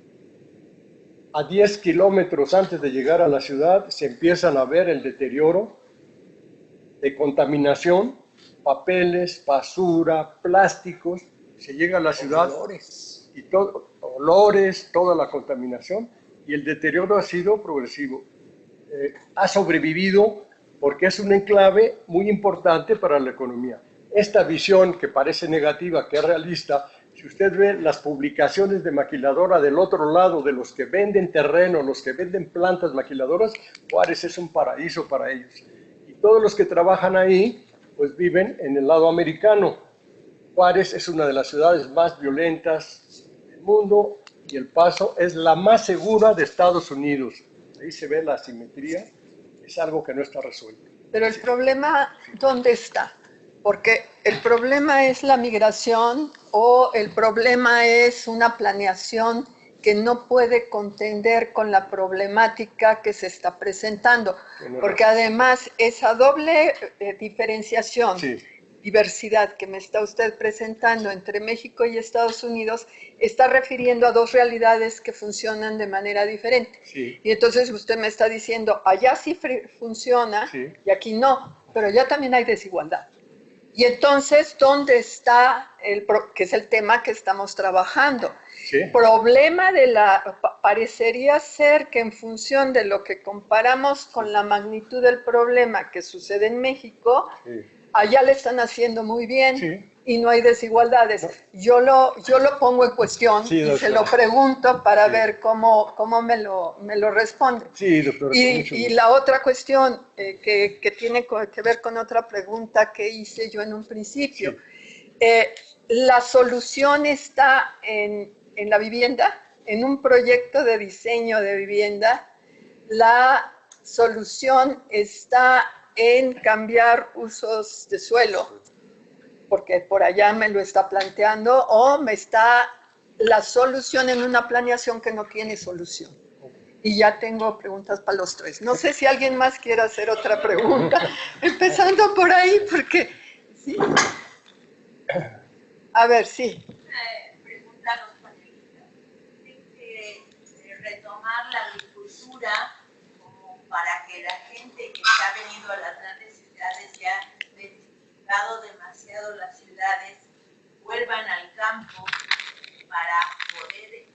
A 10 kilómetros antes de llegar a la ciudad se empiezan a ver el deterioro de contaminación, papeles, basura, plásticos. Se llega a la ciudad y olores, toda la contaminación, y el deterioro ha sido progresivo. Ha sobrevivido porque es un enclave muy importante para la economía. Esta visión que parece negativa, que es realista, si usted ve las publicaciones de maquiladora del otro lado, de los que venden terreno, los que venden plantas maquiladoras, Juárez es un paraíso para ellos. Y todos los que trabajan ahí, pues viven en el lado americano. Juárez es una de las ciudades más violentas del mundo y El Paso es la más segura de Estados Unidos. Ahí se ve la asimetría, es algo que no está resuelto. Pero el problema, ¿dónde está? Porque el problema es la migración o el problema es una planeación que no puede contender con la problemática que se está presentando. Porque además esa doble diferenciación, sí, diversidad que me está usted presentando entre México y Estados Unidos está refiriendo a dos realidades que funcionan de manera diferente. Sí. Y entonces usted me está diciendo, allá sí funciona y aquí no, pero allá también hay desigualdad. Y entonces, ¿dónde está que es el tema que estamos trabajando? Sí. Problema parecería ser que en función de lo que comparamos con la magnitud del problema que sucede en México, allá le están haciendo muy bien y no hay desigualdades. Yo lo pongo en cuestión y se lo pregunto para ver cómo me lo responde. Sí, doctora. Y la otra cuestión que tiene que ver con otra pregunta que hice yo en un principio. La solución está en la vivienda, en un proyecto de diseño de vivienda. La solución está en cambiar usos de suelo, porque por allá me lo está planteando, o la solución en una planeación que no tiene solución. Y ya tengo preguntas para los tres. No sé si alguien más quiere hacer otra pregunta, empezando por ahí, porque sí. A ver, sí. Pregunta a los panelistas. Hay que retomar la agricultura como para que la gente que ha venido a las grandes ciudades y ha identificado demasiado las ciudades vuelvan al campo para poder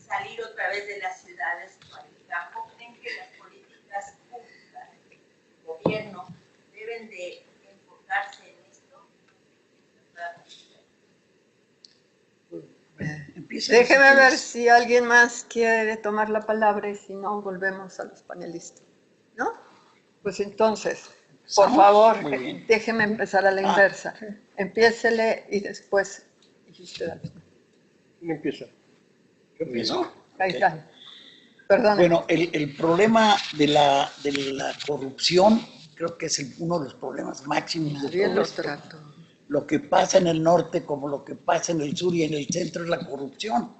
salir otra vez de las ciudades para el campo. ¿Creen que las políticas públicas del gobierno deben de enfocarse en esto? Déjeme ver si alguien más quiere tomar la palabra y si no, volvemos a los panelistas. ¿No? Pues entonces, por favor, déjeme empezar a la inversa. Empiécele y después. ¿Quién empieza? ¿Qué empiezo? Gaitán. Perdón. Bueno, el problema de la corrupción creo que es uno de los problemas máximos de todo esto. Lo que pasa en el norte como lo que pasa en el sur y en el centro es la corrupción,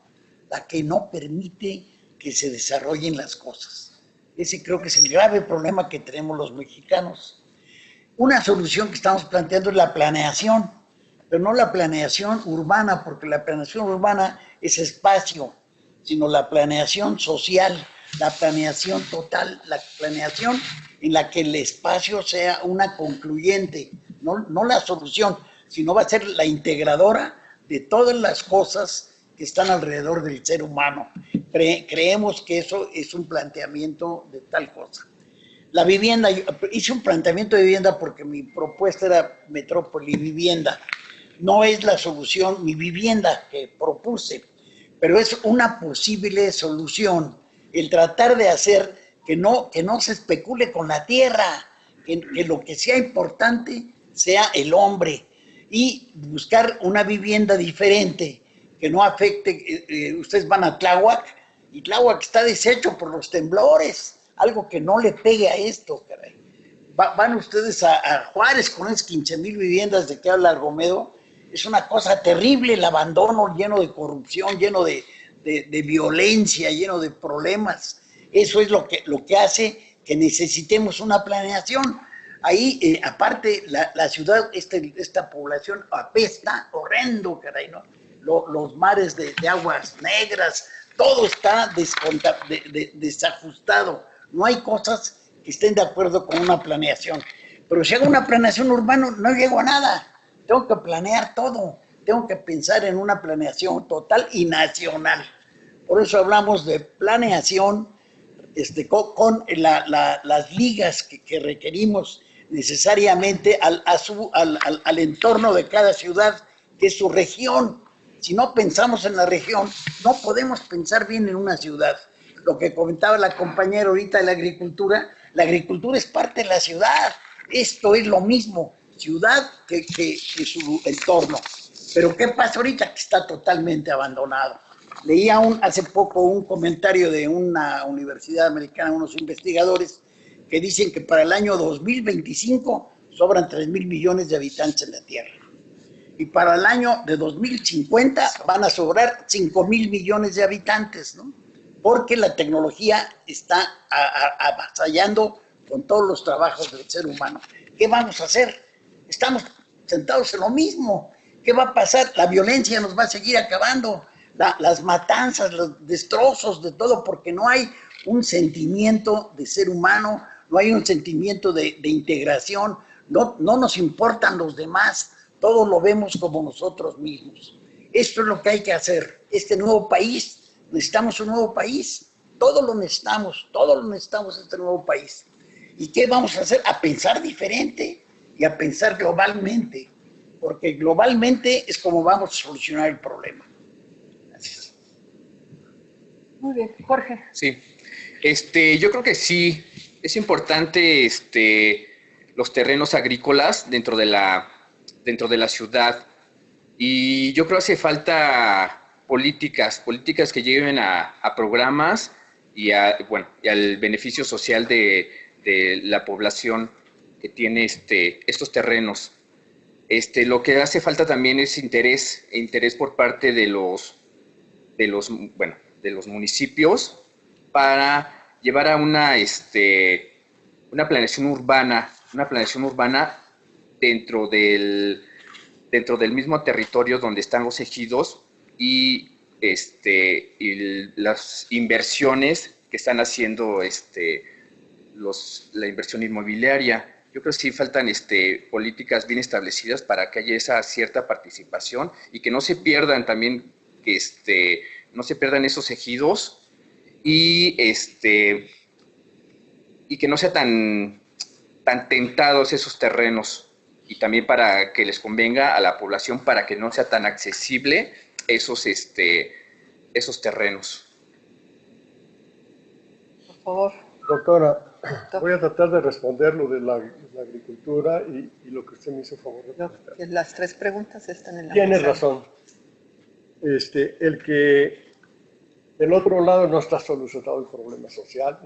la que no permite que se desarrollen las cosas. Ese creo que es el grave problema que tenemos los mexicanos. Una solución que estamos planteando es la planeación, pero no la planeación urbana, porque la planeación urbana es espacio, sino la planeación social, la planeación total, la planeación en la que el espacio sea una concluyente, no la solución, sino va a ser la integradora de todas las cosas que están alrededor del ser humano. Creemos que eso es un planteamiento de tal cosa. La vivienda, yo hice un planteamiento de vivienda porque mi propuesta era metrópoli vivienda. No es la solución mi vivienda que propuse, pero es una posible solución el tratar de hacer que no se especule con la tierra, que lo que sea importante sea el hombre, y buscar una vivienda diferente que no afecte. Ustedes van a Tláhuac y Tláhuac está deshecho por los temblores, algo que no le pegue a esto, caray. Van ustedes a Juárez con esas 15,000 viviendas de que habla Argomedo, es una cosa terrible el abandono, lleno de corrupción, lleno de violencia, lleno de problemas. Eso es lo que hace que necesitemos una planeación. Ahí, aparte, la ciudad, esta población apesta, horrendo, caray, ¿no? Los mares de aguas negras, todo está desajustado. No hay cosas que estén de acuerdo con una planeación. Pero si hago una planeación urbana, no llego a nada. Tengo que planear todo. Tengo que pensar en una planeación total y nacional. Por eso hablamos de planeación con las ligas que requerimos necesariamente al entorno de cada ciudad, que es su región. Si no pensamos en la región, no podemos pensar bien en una ciudad. Lo que comentaba la compañera ahorita de la agricultura es parte de la ciudad. Esto es lo mismo, ciudad que su entorno. Pero ¿qué pasa ahorita? Que está totalmente abandonado. Leía hace poco un comentario de una universidad americana, unos investigadores, que dicen que para el año 2025 sobran 3,000 millones de habitantes en la Tierra. Y para el año de 2050 van a sobrar 5,000 millones de habitantes, ¿no? Porque la tecnología está avasallando con todos los trabajos del ser humano. ¿Qué vamos a hacer? Estamos sentados en lo mismo. ¿Qué va a pasar? La violencia nos va a seguir acabando, las matanzas, los destrozos de todo, porque no hay un sentimiento de ser humano, no hay un sentimiento de integración, no nos importan los demás, todo lo vemos como nosotros mismos. Esto es lo que hay que hacer, este nuevo país, necesitamos un nuevo país, todo lo necesitamos este nuevo país. ¿Y qué vamos a hacer? A pensar diferente y a pensar globalmente, porque globalmente es como vamos a solucionar el problema. Gracias. Muy bien, Jorge. Sí, yo creo que sí, es importante los terrenos agrícolas dentro de la ciudad, y yo creo que hace falta políticas que lleven a programas y al beneficio social de la población que tiene estos terrenos. Lo que hace falta también es interés por parte de los municipios para llevar a una planeación urbana dentro del mismo territorio donde están los ejidos, y las inversiones que están haciendo la inversión inmobiliaria. Yo creo que sí faltan políticas bien establecidas para que haya esa cierta participación y que no se pierdan también, no se pierdan esos ejidos, y que no sea tan tentados esos terrenos, y también para que les convenga a la población, para que no sea tan accesible esos terrenos. Por favor. Doctora, voy a tratar de responder lo de la agricultura y lo que usted me hizo favor de contestar. Las 3 preguntas están en la Tiene mesa. razón. El que del otro lado no está solucionado el problema social,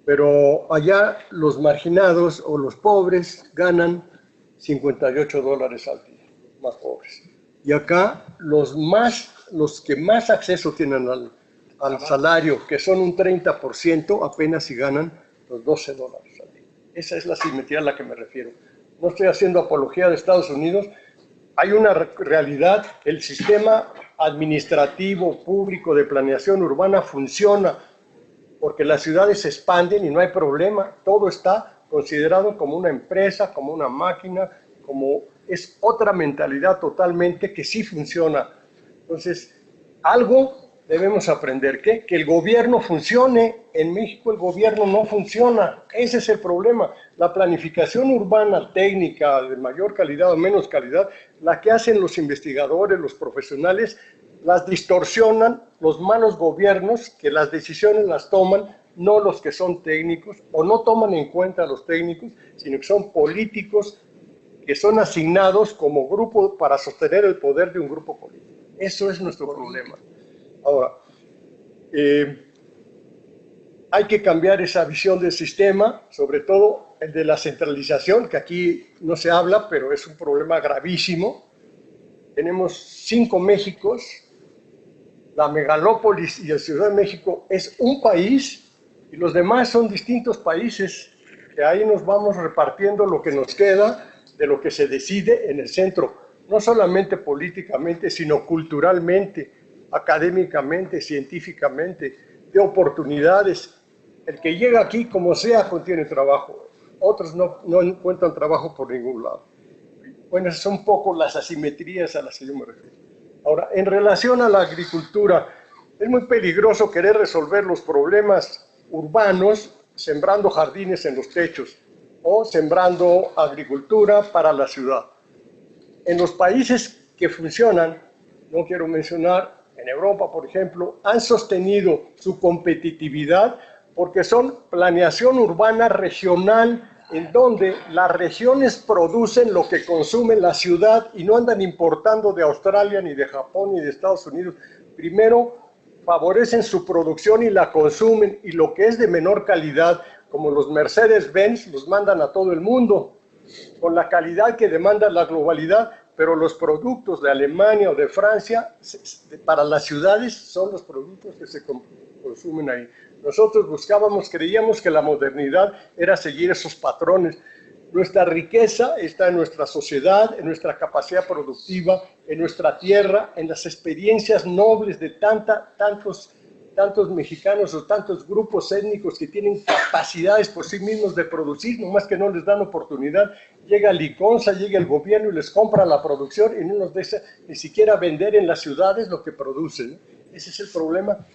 pero allá los marginados o los pobres ganan $58 al día, los más pobres. Y acá los que más acceso tienen al salario, que son un 30%, apenas si ganan los $12 al día. Esa es la simetría a la que me refiero. No estoy haciendo apología de Estados Unidos. Hay una realidad, el sistema administrativo público de planeación urbana funciona porque las ciudades se expanden y no hay problema. Todo está considerado como una empresa, como una máquina, como es otra mentalidad totalmente que sí funciona. Entonces, algo debemos aprender, que el gobierno funcione. En México el gobierno no funciona, ese es el problema. La planificación urbana técnica de mayor calidad o menos calidad, la que hacen los investigadores, los profesionales, las distorsionan los malos gobiernos, que las decisiones las toman no los que son técnicos, o no toman en cuenta a los técnicos, sino que son políticos que son asignados como grupo para sostener el poder de un grupo político. Eso es nuestro problema. Ahora, hay que cambiar esa visión del sistema, sobre todo el de la centralización, que aquí no se habla, pero es un problema gravísimo. Tenemos 5 Méxicos, la megalópolis y la Ciudad de México es un país, y los demás son distintos países, que ahí nos vamos repartiendo lo que nos queda de lo que se decide en el centro, no solamente políticamente, sino culturalmente, académicamente, científicamente, de oportunidades. El que llega aquí, como sea, contiene trabajo. Otros no encuentran trabajo por ningún lado. Bueno, esas son un poco las asimetrías a las que yo me refiero. Ahora, en relación a la agricultura, es muy peligroso querer resolver los problemas urbanos sembrando jardines en los techos o sembrando agricultura para la ciudad. En los países que funcionan, no quiero mencionar, en Europa, por ejemplo, han sostenido su competitividad porque son planeación urbana regional, en donde las regiones producen lo que consume la ciudad y no andan importando de Australia, ni de Japón, ni de Estados Unidos. Primero favorecen su producción y la consumen, y lo que es de menor calidad, como los Mercedes-Benz, los mandan a todo el mundo, con la calidad que demanda la globalidad, pero los productos de Alemania o de Francia, para las ciudades, son los productos que se consumen ahí. Nosotros creíamos que la modernidad era seguir esos patrones. Nuestra riqueza está en nuestra sociedad, en nuestra capacidad productiva, en nuestra tierra, en las experiencias nobles de tantos mexicanos o tantos grupos étnicos que tienen capacidades por sí mismos de producir, nomás que no les dan oportunidad. Llega Liconza, llega el gobierno y les compra la producción y no nos deja ni siquiera vender en las ciudades lo que producen. Ese es el problema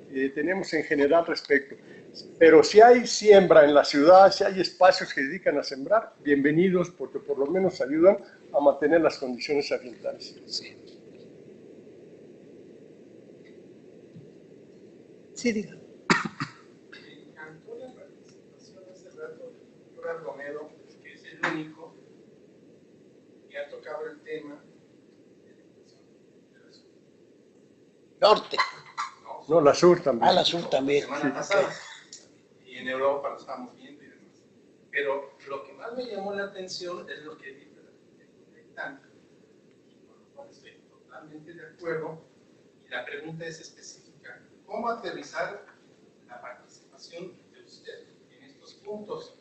que tenemos en general respecto. Pero si hay siembra en la ciudad, si hay espacios que dedican a sembrar, bienvenidos, porque por lo menos ayudan a mantener las condiciones ambientales. Sí. Sí, diga. Me encantó la participación hace rato del doctor Romero, que es el único que ha tocado el tema de la educación de la sur. Norte. No, la sur también. La sur también. La semana pasada. Y en Europa lo estamos viendo y demás. Pero lo que más me llamó la atención es lo que dice el arquitecto, con lo cual estoy totalmente de acuerdo. Y la pregunta es específica. ¿Cómo aterrizar la participación de usted en estos puntos?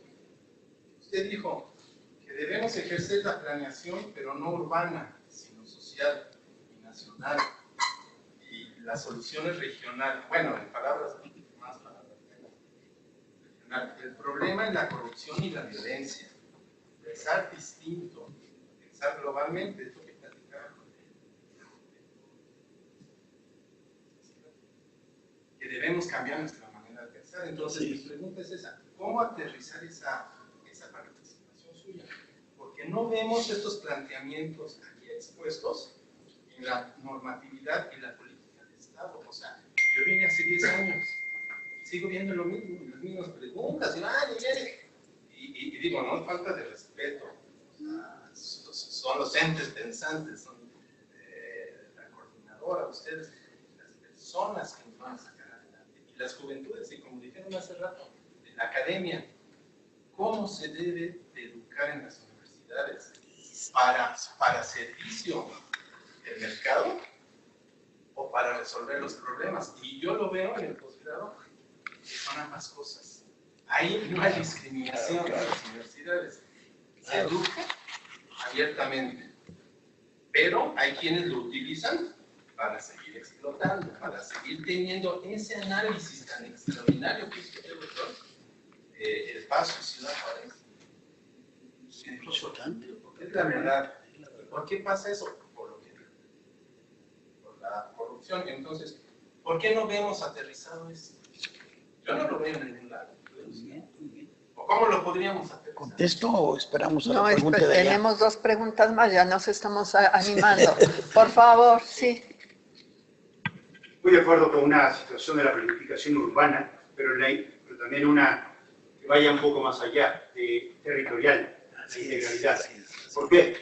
Usted dijo que debemos ejercer la planeación, pero no urbana, sino social y nacional. Y las soluciones regionales, bueno, en palabras más palabras regional. El problema es la corrupción y la violencia. Pensar distinto, pensar globalmente, es lo que platicaba con él. Que debemos cambiar nuestra manera de pensar. Entonces, mi pregunta es esa: ¿cómo aterrizar esa participación suya? Porque no vemos estos planteamientos aquí expuestos en la normatividad y la política de Estado. O sea, yo vine hace 10 años, sigo viendo lo mismo, las mismas preguntas, y digo, no es falta de respeto. O sea, son los entes pensantes, son la coordinadora, ustedes, las personas que nos van a sacar adelante, y las juventudes, y como dijeron hace rato, en la academia, ¿cómo se debe de educar en las universidades para servicio del mercado o para resolver los problemas? Y yo lo veo en el posgrado, que son ambas cosas. Ahí no hay discriminación en las universidades. Se educa abiertamente, pero hay quienes lo utilizan para seguir explotando, para seguir teniendo ese análisis tan extraordinario que hizo el doctor, el Paso Ciudad Juárez. Es la verdad. ¿Por qué pasa eso? Por la corrupción. Entonces, ¿por qué no vemos aterrizado esto? Yo no lo veo en ningún lado. ¿O cómo lo podríamos aterrizar? ¿Contesto o esperamos a la No, pregunta de allá? tenemos 2 preguntas más, ya nos estamos animando. Por favor, sí. Muy de acuerdo con una situación de la planificación urbana, pero también una que vaya un poco más allá, de territorial, de integralidad. ¿Por qué?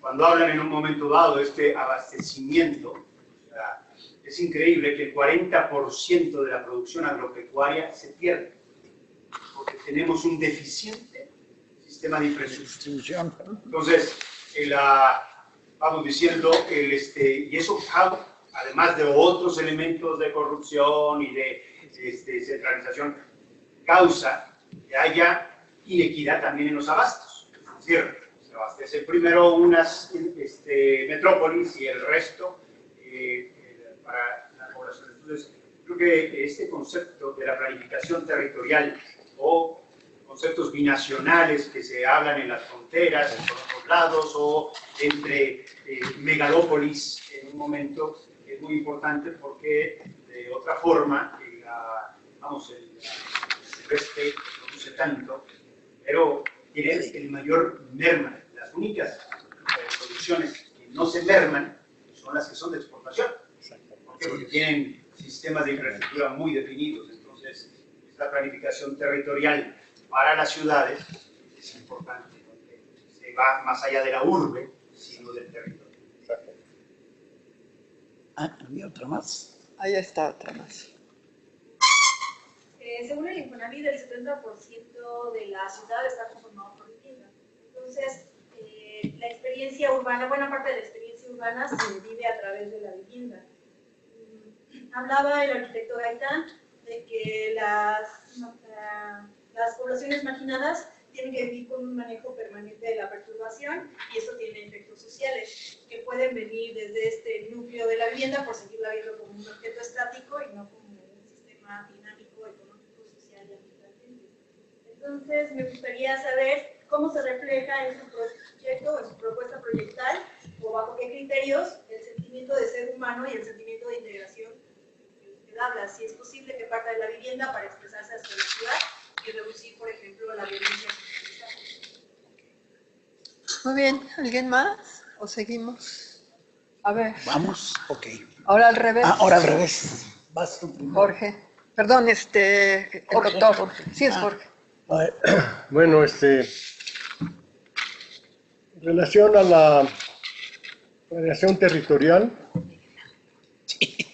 Cuando hablan en un momento dado de este abastecimiento, o sea, es increíble que el 40% de la producción agropecuaria se pierde, porque tenemos un deficiente sistema de infraestructura. Entonces, vamos diciendo, y eso, además de otros elementos de corrupción y de centralización, causa que haya inequidad también en los abastos. Es decir, se abastece primero unas metrópolis y el resto para la población. Entonces, creo que este concepto de la planificación territorial o conceptos binacionales que se hablan en las fronteras, por otros lados, o entre megalópolis en un momento, es muy importante porque de otra forma el sureste produce tanto, pero tiene el mayor merma. Las únicas producciones que no se merman son las que son de exportación. ¿Por qué? Porque tienen sistemas de infraestructura muy definidos. Entonces, esta planificación territorial para las ciudades es importante, porque se va más allá de la urbe, sino del territorio. ¿Había otra más? Ahí está otra más. Según el Infonavit, el 70% de la ciudad está conformado por vivienda. Entonces, la experiencia urbana, buena parte de la experiencia urbana se vive a través de la vivienda. Hablaba el arquitecto Gaitán de que las poblaciones marginadas tienen que vivir con un manejo permanente de la perturbación y eso tiene efectos sociales que pueden venir desde este núcleo de la vivienda por seguirla viendo como un objeto estático y no como un sistema dinámico, económico, social y ambientalmente. Entonces, me gustaría saber cómo se refleja en su proyecto, en su propuesta proyectal, o bajo qué criterios el sentimiento de ser humano y el sentimiento de integración que usted habla. Si es posible que parta de la vivienda para expresarse hacia la ciudad y reducir, por ejemplo, la violencia sexualizada. Muy bien, ¿alguien más? ¿O seguimos? A ver. Vamos, ok. Ahora al revés. Ahora al revés. Vas tú primero. Jorge. Perdón, el doctor. Jorge. Sí, es Jorge. Bueno, en relación a la planeación territorial,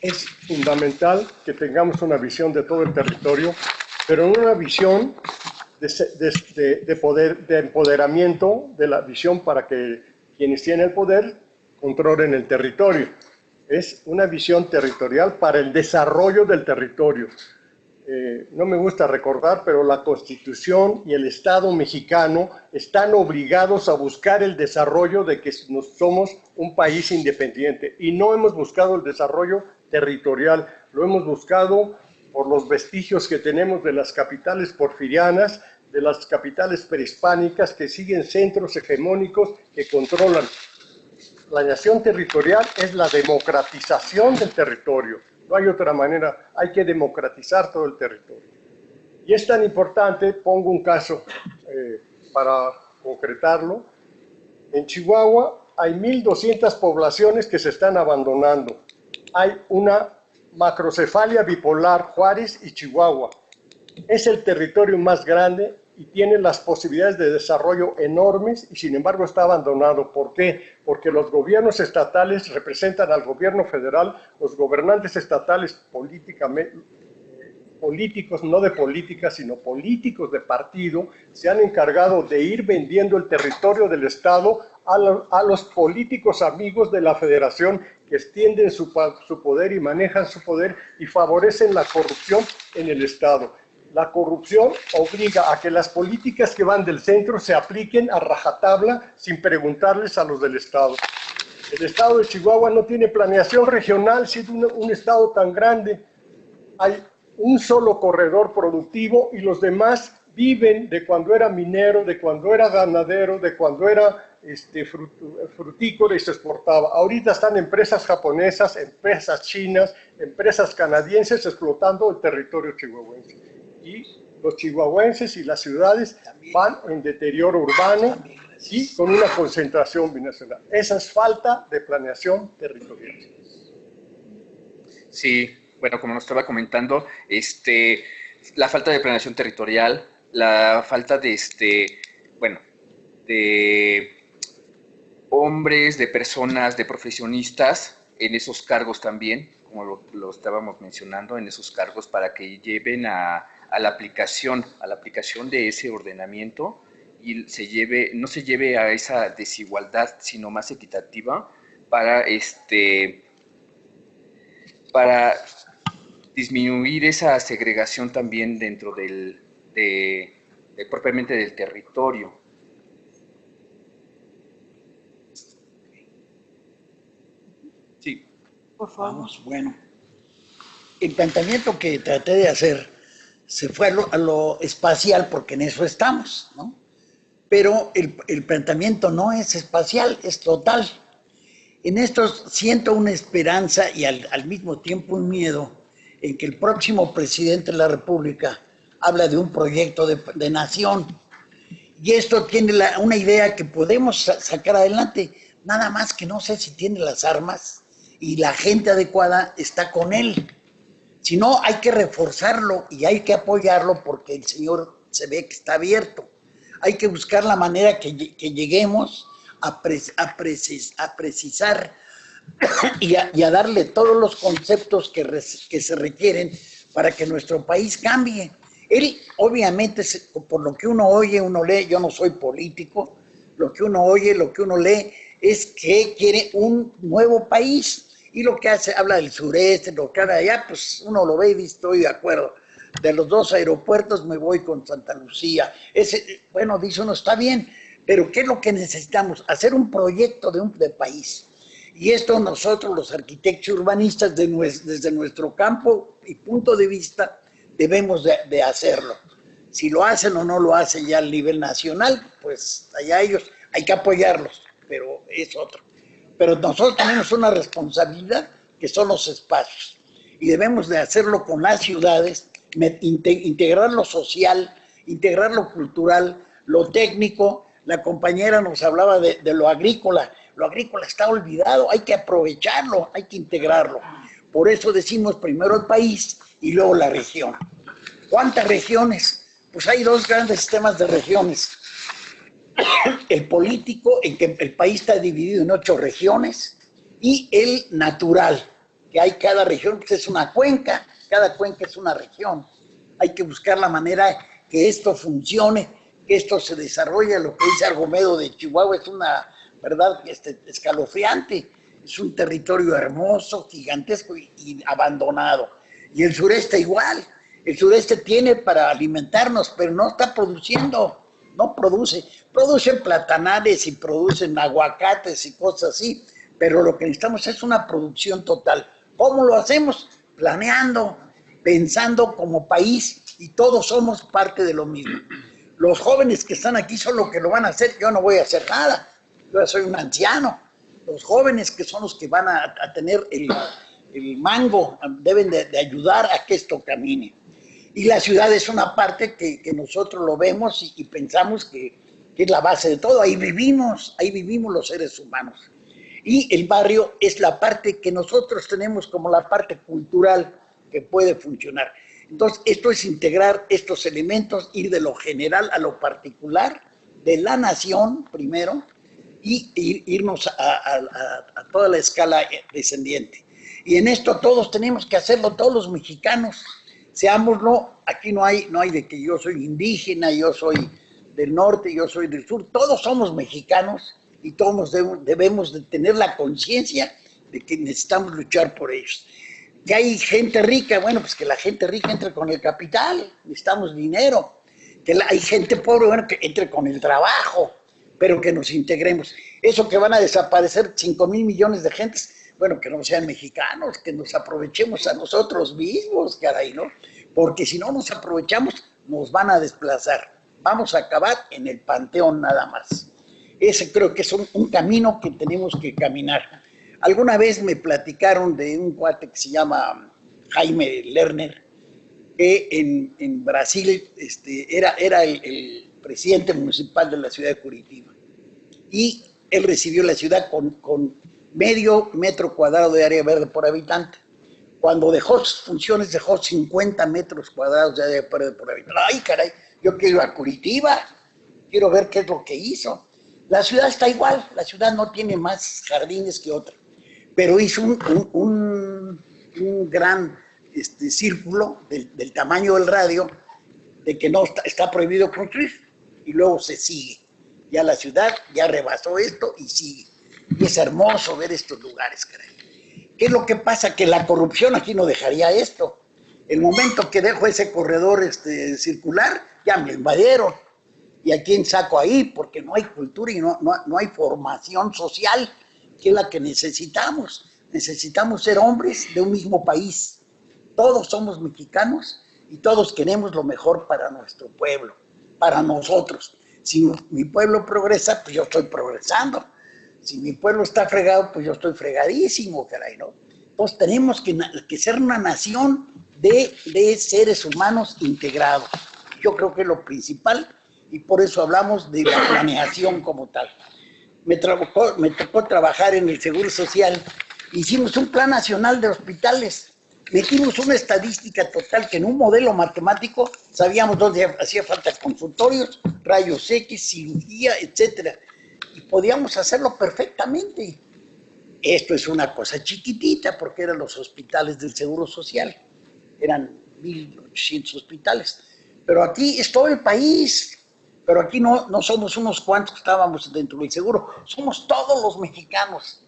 es fundamental que tengamos una visión de todo el territorio, pero una visión de poder, de empoderamiento, de la visión para que quienes tienen el poder controlen el territorio. Es una visión territorial para el desarrollo del territorio. No me gusta recordar, pero la Constitución y el Estado mexicano están obligados a buscar el desarrollo de que somos un país independiente y no hemos buscado el desarrollo territorial, lo hemos buscado por los vestigios que tenemos de las capitales porfirianas, de las capitales prehispánicas que siguen centros hegemónicos que controlan. La planeación territorial es la democratización del territorio. No hay otra manera, hay que democratizar todo el territorio. Y es tan importante, pongo un caso para concretarlo. En Chihuahua hay 1.200 poblaciones que se están abandonando. Hay una macrocefalia bipolar, Juárez y Chihuahua. Es el territorio más grande y tiene las posibilidades de desarrollo enormes y sin embargo está abandonado. ¿Por qué? Porque los gobiernos estatales representan al gobierno federal, los gobernantes estatales políticos, no de política, sino políticos de partido, se han encargado de ir vendiendo el territorio del Estado a los políticos amigos de la federación que extienden su poder y manejan su poder y favorecen la corrupción en el Estado. La corrupción obliga a que las políticas que van del centro se apliquen a rajatabla sin preguntarles a los del Estado. El Estado de Chihuahua no tiene planeación regional, siendo un Estado tan grande. Hay un solo corredor productivo y los demás viven de cuando era minero, de cuando era ganadero, de cuando era frutícola y se exportaba. Ahorita están empresas japonesas, empresas chinas, empresas canadienses explotando el territorio chihuahuense. Y los chihuahuenses y las ciudades van en deterioro urbano y con una concentración binacional. Esa es falta de planeación territorial. Sí, bueno, como nos estaba comentando, la falta de planeación territorial, la falta de, de hombres, de personas, de profesionistas en esos cargos también, como lo estábamos mencionando, en esos cargos para que lleven a la aplicación de ese ordenamiento y no se lleve a esa desigualdad, sino más equitativa para disminuir esa segregación también dentro propiamente del territorio. Sí. Por favor. Vamos, bueno. El planteamiento que traté de hacer se fue a lo espacial, porque en eso estamos, ¿no? Pero el planteamiento no es espacial, es total. En esto siento una esperanza y al mismo tiempo un miedo en que el próximo presidente de la República habla de un proyecto de nación. Y esto tiene una idea que podemos sacar adelante, nada más que no sé si tiene las armas y la gente adecuada está con él. Si no, hay que reforzarlo y hay que apoyarlo porque el señor se ve que está abierto. Hay que buscar la manera que lleguemos a precisar y a darle todos los conceptos que se requieren para que nuestro país cambie. Él, obviamente, por lo que uno oye, uno lee, yo no soy político, lo que uno oye, lo que uno lee, es que quiere un nuevo país. Y lo que hace, habla del sureste, lo que habla de allá, pues uno lo ve y dice, estoy de acuerdo. de los 2 aeropuertos me voy con Santa Lucía. Bueno, dice uno, está bien, pero ¿qué es lo que necesitamos? Hacer un proyecto de país. Y esto nosotros, los arquitectos urbanistas, desde nuestro campo y punto de vista, debemos de hacerlo. Si lo hacen o no lo hacen ya a nivel nacional, pues allá ellos, hay que apoyarlos, pero es otro. Pero nosotros tenemos una responsabilidad que son los espacios y debemos de hacerlo con las ciudades, integrar lo social, integrar lo cultural, lo técnico. La compañera nos hablaba de lo agrícola. Lo agrícola está olvidado, hay que aprovecharlo, hay que integrarlo. Por eso decimos primero el país y luego la región. ¿Cuántas regiones? Pues hay 2 grandes sistemas de regiones. El político, en que el país está dividido en 8 regiones, y el natural, que hay cada región, pues es una cuenca, cada cuenca es una región. Hay que buscar la manera que esto funcione, que esto se desarrolle. Lo que dice Argomedo de Chihuahua es una verdad escalofriante. Es un territorio hermoso, gigantesco y abandonado. Y el sureste igual. El sureste tiene para alimentarnos, pero no está produciendo, no produce. Producen platanales y producen aguacates y cosas así, pero lo que necesitamos es una producción total. ¿Cómo lo hacemos? Planeando, pensando como país, y todos somos parte de lo mismo. Los jóvenes que están aquí son los que lo van a hacer, yo no voy a hacer nada, yo ya soy un anciano. Los jóvenes que son los que van a tener el mango, deben de ayudar a que esto camine. Y la ciudad es una parte que nosotros lo vemos y pensamos que es la base de todo. Ahí vivimos los seres humanos. Y el barrio es la parte que nosotros tenemos como la parte cultural que puede funcionar. Entonces, esto es integrar estos elementos, ir de lo general a lo particular, de la nación primero, y irnos a toda la escala descendiente. Y en esto todos tenemos que hacerlo, todos los mexicanos, seámoslo. Aquí no hay de que yo soy indígena, yo soy del norte, yo soy del sur, todos somos mexicanos y todos debemos de tener la conciencia de que necesitamos luchar por ellos. Que hay gente rica, bueno, pues que la gente rica entre con el capital, necesitamos dinero. Que hay gente pobre, bueno, que entre con el trabajo, pero que nos integremos. Eso que van a desaparecer 5,000 millones de gentes, bueno, que no sean mexicanos, que nos aprovechemos a nosotros mismos, caray, ¿no? Porque si no nos aprovechamos, nos van a desplazar. Vamos a acabar en el panteón nada más. Ese creo que es un camino que tenemos que caminar. Alguna vez me platicaron de un cuate que se llama Jaime Lerner, que en Brasil era el presidente municipal de la ciudad de Curitiba. Y él recibió la ciudad con medio metro cuadrado de área verde por habitante. Cuando dejó sus funciones, dejó 50 metros cuadrados de área verde por habitante. ¡Ay, caray! Yo quiero ir a Curitiba, quiero ver qué es lo que hizo. La ciudad está igual, la ciudad no tiene más jardines que otra, pero hizo un gran círculo del tamaño del radio, de que no está prohibido construir, y luego se sigue. Ya la ciudad ya rebasó esto y sigue. Y es hermoso ver estos lugares, caray. ¿Qué es lo que pasa? Que la corrupción aquí no dejaría esto. El momento que dejo ese corredor circular, ya me invadieron. ¿Y a quién saco ahí? Porque no hay cultura y no hay formación social, que es la que necesitamos. Necesitamos ser hombres de un mismo país. Todos somos mexicanos y todos queremos lo mejor para nuestro pueblo, para nosotros. Si mi pueblo progresa, pues yo estoy progresando. Si mi pueblo está fregado, pues yo estoy fregadísimo, caray, ¿no? Entonces tenemos que ser una nación de seres humanos integrados. Yo creo que es lo principal y por eso hablamos de la planeación como tal. Me tocó trabajar en el Seguro Social. Hicimos un plan nacional de hospitales. Metimos una estadística total que en un modelo matemático sabíamos dónde hacía falta consultorios, rayos X, cirugía, etcétera. Y podíamos hacerlo perfectamente. Esto es una cosa chiquitita porque eran los hospitales del Seguro Social. Eran 1,800 hospitales. Pero aquí es todo el país. Pero aquí no somos unos cuantos que estábamos dentro del seguro. Somos todos los mexicanos.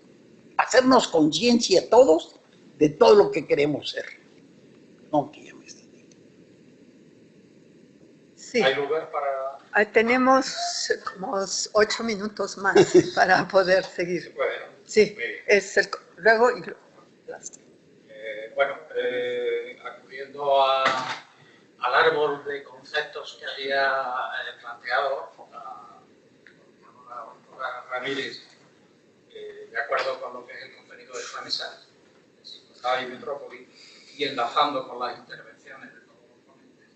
Hacernos conciencia todos de todo lo que queremos ser. No, que ya me está. Sí. ¿Hay lugar para...? Tenemos como 8 minutos más para poder seguir. ¿Se puede, no? Sí, es el, luego y bueno, acudiendo al árbol de conceptos que había planteado la doctora Ramírez, de acuerdo con lo que es el contenido de esta mesa, desigualdad y metrópoli, y enlazando con las intervenciones de todos los ponentes,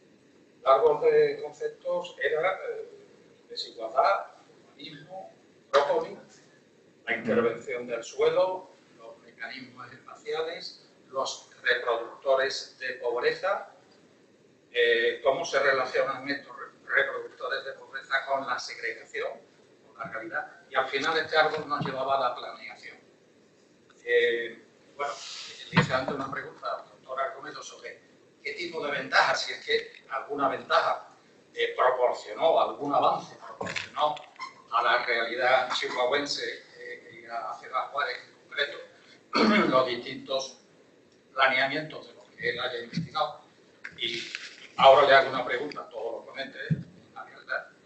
el árbol de conceptos era desigualdad, urbanismo, metrópoli, la intervención del suelo, los mecanismos espaciales, los reproductores de pobreza, cómo se relacionan estos reproductores de pobreza con la segregación, con la realidad, y al final este árbol nos llevaba a la planeación. Bueno, le hice antes una pregunta al doctor Arcomedo sobre qué tipo de ventajas, si es que alguna ventaja proporcionó, algún avance proporcionó a la realidad chihuahuense y a Ciudad Juárez en concreto, los distintos planeamientos de los que él haya investigado. Y ahora le hago una pregunta a todos los ponentes,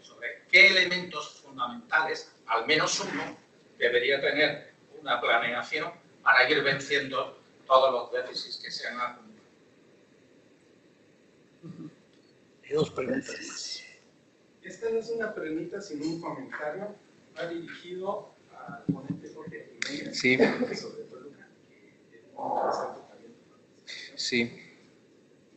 sobre qué elementos fundamentales, al menos uno, debería tener una planeación para ir venciendo todos los déficits que se han acumulado. Hay 2 preguntas más. Esta no es una pregunta, sino un comentario. Va dirigido al ponente Jorge Jiménez, Sí. sobre Toluca, que es muy interesante también. Sí.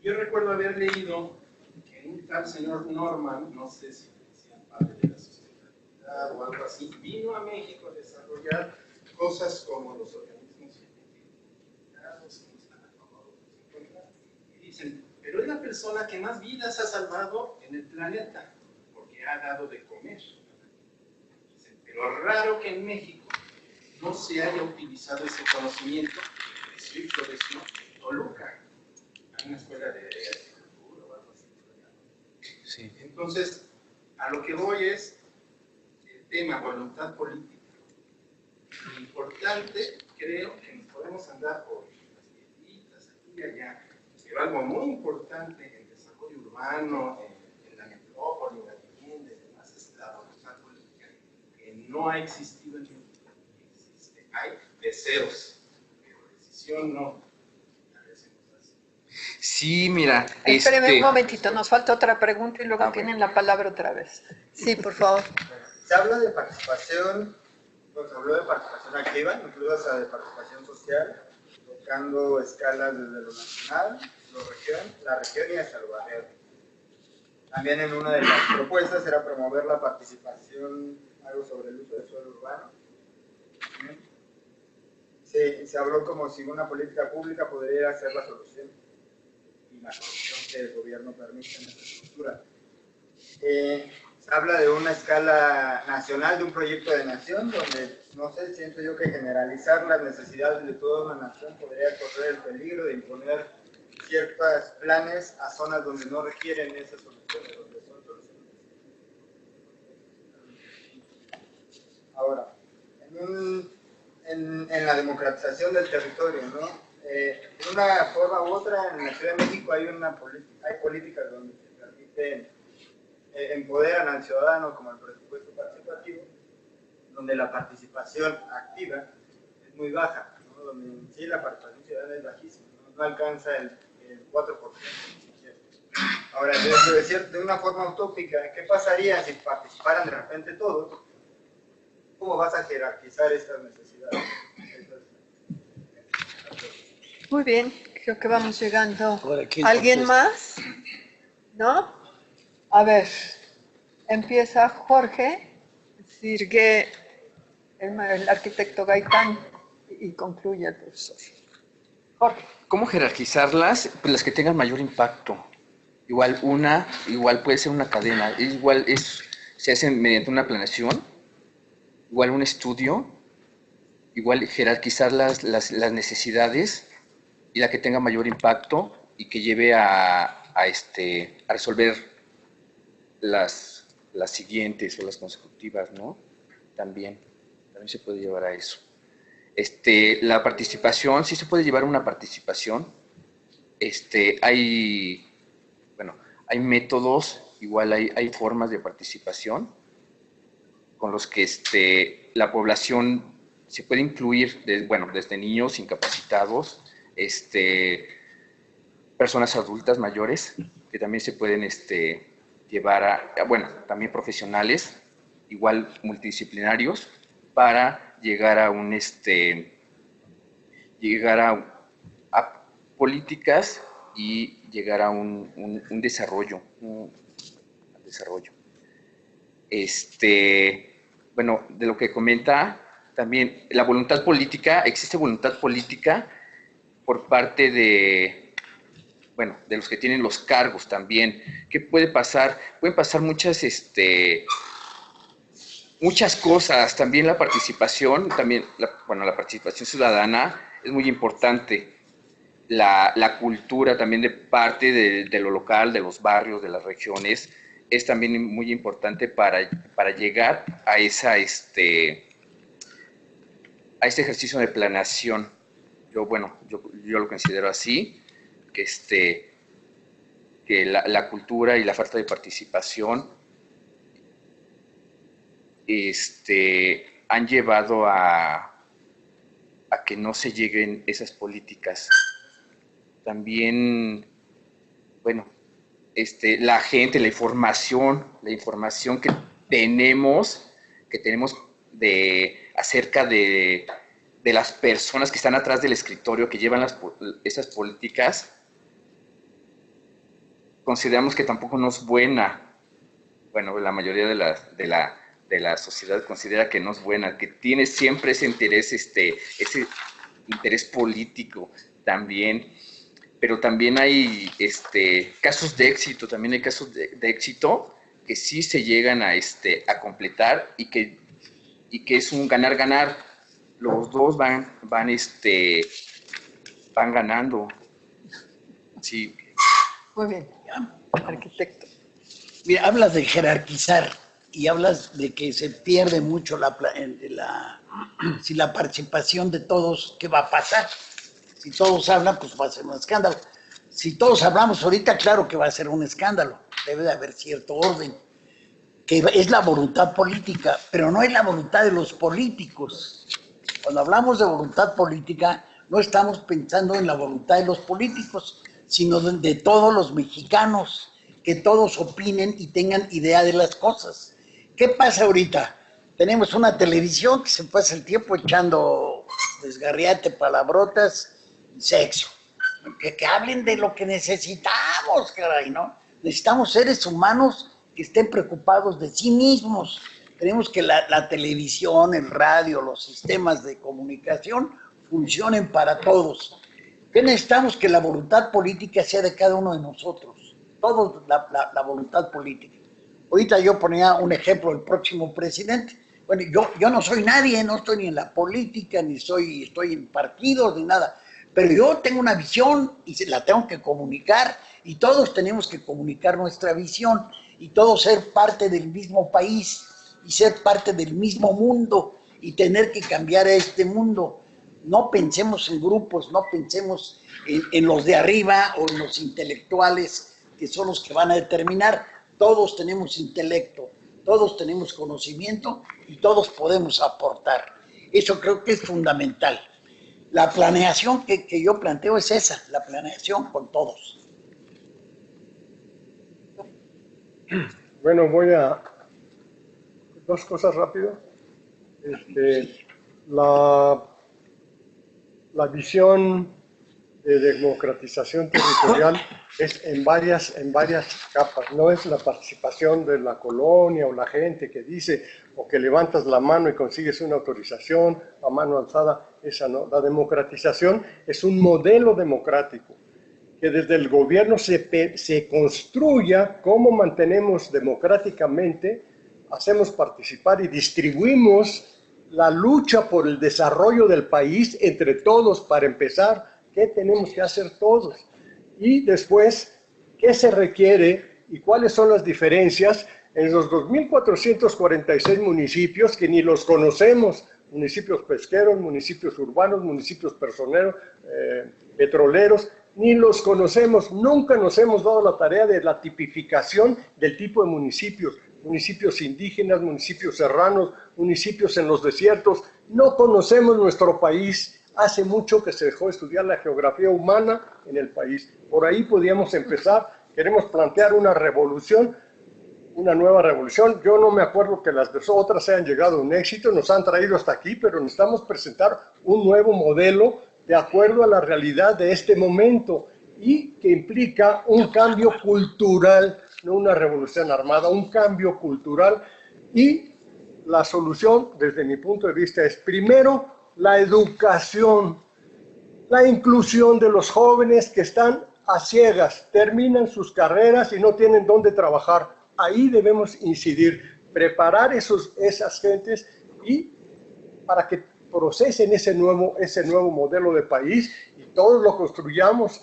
Yo recuerdo haber leído que un tal señor Norman, no sé si decían padre de la sustentabilidad o algo así, vino a México a desarrollar cosas como los organismos identificados, que no están a favor o en contra, y dicen, pero es la persona que más vidas ha salvado en el planeta, porque ha dado de comer. Dicen, pero raro que en México no se haya utilizado ese conocimiento, por eso, en Toluca. Hay una escuela de agricultura o algo así. Sí. Entonces, a lo que voy es el tema voluntad política. Lo importante, creo que nos podemos andar por las piedritas aquí y allá, pero algo muy importante en el desarrollo urbano, en la metrópoli, en la vivienda y demás, es la voluntad política, que no ha existido en México. Hay deseos, pero decisión no. Sí, mira. Espéreme un momentito, nos falta otra pregunta y luego tienen la palabra otra vez. Sí, por favor. Se habla de participación, pues, se habló de participación activa, incluso hasta de participación social, tocando escalas desde lo nacional, la región y hasta lo barrial. También en una de las propuestas era promover la participación, algo sobre el uso del suelo urbano. Se habló como si una política pública podría ser la solución y la corrupción que el gobierno permite en esta estructura. Se habla de una escala nacional, de un proyecto de nación, donde, no sé, siento yo que generalizar las necesidades de toda una nación podría correr el peligro de imponer ciertos planes a zonas donde no requieren esas soluciones, donde son soluciones. Ahora, en la democratización del territorio, ¿no? De una forma u otra, en la Ciudad de México hay políticas donde se permiten empoderan al ciudadano, como el presupuesto participativo, donde la participación activa es muy baja, ¿no? Donde en sí la participación ciudadana es bajísima, no alcanza el 4% ni siquiera. Ahora, de una forma utópica, ¿qué pasaría si participaran de repente todos? ¿Cómo vas a jerarquizar estas necesidades? Muy bien, creo que vamos llegando. ¿Alguien más? ¿No? A ver, empieza Jorge, sigue el arquitecto Gaitán y concluye el profesor. Jorge. ¿Cómo jerarquizarlas? Pues las que tengan mayor impacto. Igual puede ser una cadena, se hace mediante una planeación, igual un estudio, igual jerarquizar las necesidades y la que tenga mayor impacto y que lleve a resolver las siguientes o las consecutivas, ¿no? También se puede llevar a eso. La participación, sí se puede llevar una participación. Hay métodos igual hay formas de participación con los que la población se puede incluir, desde niños incapacitados, personas adultas mayores, que también se pueden llevar también profesionales, igual multidisciplinarios, para llegar a a políticas y llegar a un desarrollo. De lo que comenta, también la voluntad política, existe voluntad política por parte de los que tienen los cargos también. ¿Qué puede pasar? Pueden pasar muchas cosas. También la participación, la participación ciudadana es muy importante. La cultura también de parte de lo local, de los barrios, de las regiones, es también muy importante para llegar a este ejercicio de planeación. Yo lo considero así, que la cultura y la falta de participación han llevado a que no se lleguen esas políticas. También, la gente, la información que tenemos acerca de las personas que están atrás del escritorio, que llevan esas políticas, consideramos que tampoco no es buena. La mayoría de la sociedad considera que no es buena, que tiene siempre ese interés político también. Pero también hay casos de éxito, de éxito que sí se llegan a completar y que es un ganar-ganar. Los dos van ganando. Sí. Muy bien, arquitecto. Mira, hablas de jerarquizar y hablas de que se pierde mucho si la participación de todos, ¿qué va a pasar? Si todos hablan, pues va a ser un escándalo. Si todos hablamos ahorita, claro que va a ser un escándalo. Debe de haber cierto orden, que es la voluntad política, pero no es la voluntad de los políticos. Cuando hablamos de voluntad política, no estamos pensando en la voluntad de los políticos, sino de todos los mexicanos, que todos opinen y tengan idea de las cosas. ¿Qué pasa ahorita? Tenemos una televisión que se pasa el tiempo echando desgarriate, palabrotas, sexo, que hablen de lo que necesitamos, caray, ¿no? Necesitamos seres humanos que estén preocupados de sí mismos. Tenemos que la televisión, el radio, los sistemas de comunicación funcionen para todos. ¿Qué necesitamos? Que la voluntad política sea de cada uno de nosotros, todos la voluntad política. Ahorita yo ponía un ejemplo del próximo presidente. Bueno, yo no soy nadie, no estoy ni en la política, ni estoy en partidos, ni nada. Pero yo tengo una visión y la tengo que comunicar, y todos tenemos que comunicar nuestra visión, y todos ser parte del mismo país, y ser parte del mismo mundo, y tener que cambiar a este mundo. No pensemos en grupos, no pensemos en los de arriba o en los intelectuales, que son los que van a determinar. Todos tenemos intelecto, todos tenemos conocimiento, y todos podemos aportar. Eso creo que es fundamental. La planeación que yo planteo es esa, la planeación con todos. Bueno, voy a... Dos cosas rápido. La visión de democratización territorial es en varias capas. No es la participación de la colonia o la gente que dice, o que levantas la mano y consigues una autorización a mano alzada. Esa no. La democratización es un modelo democrático, que desde el gobierno se construya cómo mantenemos democráticamente, hacemos participar y distribuimos la lucha por el desarrollo del país entre todos. Para empezar, ¿qué tenemos que hacer todos? Y después, ¿qué se requiere y cuáles son las diferencias en los 2.446 municipios que ni los conocemos? Municipios pesqueros, municipios urbanos, municipios petroleros, ni los conocemos, nunca nos hemos dado la tarea de la tipificación del tipo de municipios, municipios indígenas, municipios serranos, municipios en los desiertos. No conocemos nuestro país. Hace mucho que se dejó de estudiar la geografía humana en el país. Por ahí podíamos empezar. Queremos plantear una revolución, una nueva revolución. Yo no me acuerdo que las otras hayan llegado a un éxito, nos han traído hasta aquí, pero necesitamos presentar un nuevo modelo de acuerdo a la realidad de este momento y que implica un cambio cultural, no una revolución armada, un cambio cultural. Y la solución, desde mi punto de vista, es primero la educación, la inclusión de los jóvenes que están a ciegas, terminan sus carreras y no tienen dónde trabajar. Ahí debemos incidir, preparar esas gentes y para que procesen ese nuevo modelo de país y todos lo construyamos.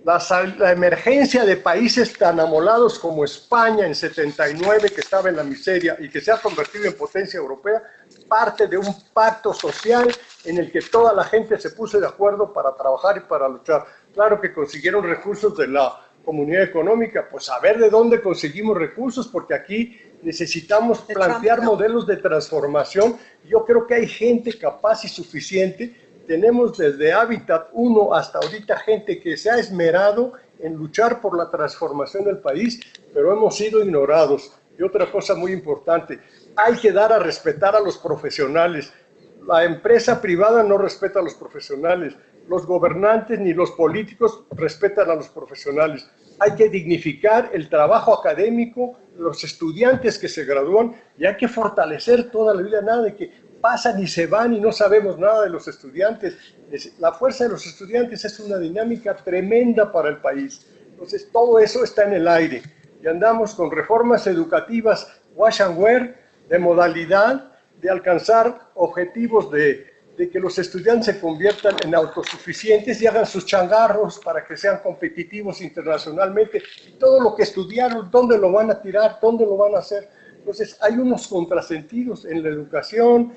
La emergencia de países tan amolados como España en 79, que estaba en la miseria y que se ha convertido en potencia europea, parte de un pacto social en el que toda la gente se puso de acuerdo para trabajar y para luchar. Claro que consiguieron recursos de la comunidad económica, pues a ver de dónde conseguimos recursos, porque aquí necesitamos plantear modelos de transformación. Yo creo que hay gente capaz y suficiente. Tenemos desde Hábitat 1 hasta ahorita gente que se ha esmerado en luchar por la transformación del país, pero hemos sido ignorados. Y otra cosa muy importante, hay que dar a respetar a los profesionales. La empresa privada no respeta a los profesionales, los gobernantes ni los políticos respetan a los profesionales. Hay que dignificar el trabajo académico, los estudiantes que se gradúan, y hay que fortalecer toda la vida, nada de que pasan y se van y no sabemos nada de los estudiantes. La fuerza de los estudiantes es una dinámica tremenda para el país. Entonces, todo eso está en el aire. Y andamos con reformas educativas wash and wear, de modalidad, de alcanzar objetivos de que los estudiantes se conviertan en autosuficientes y hagan sus changarros para que sean competitivos internacionalmente. Y todo lo que estudiaron, ¿dónde lo van a tirar? ¿Dónde lo van a hacer? Entonces, hay unos contrasentidos en la educación.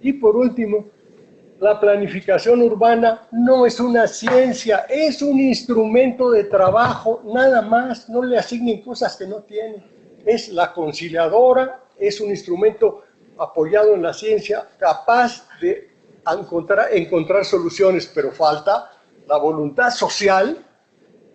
Y por último, la planificación urbana no es una ciencia, es un instrumento de trabajo, nada más. No le asignen cosas que no tienen. Es la conciliadora, es un instrumento apoyado en la ciencia, capaz de encontrar soluciones, pero falta la voluntad social,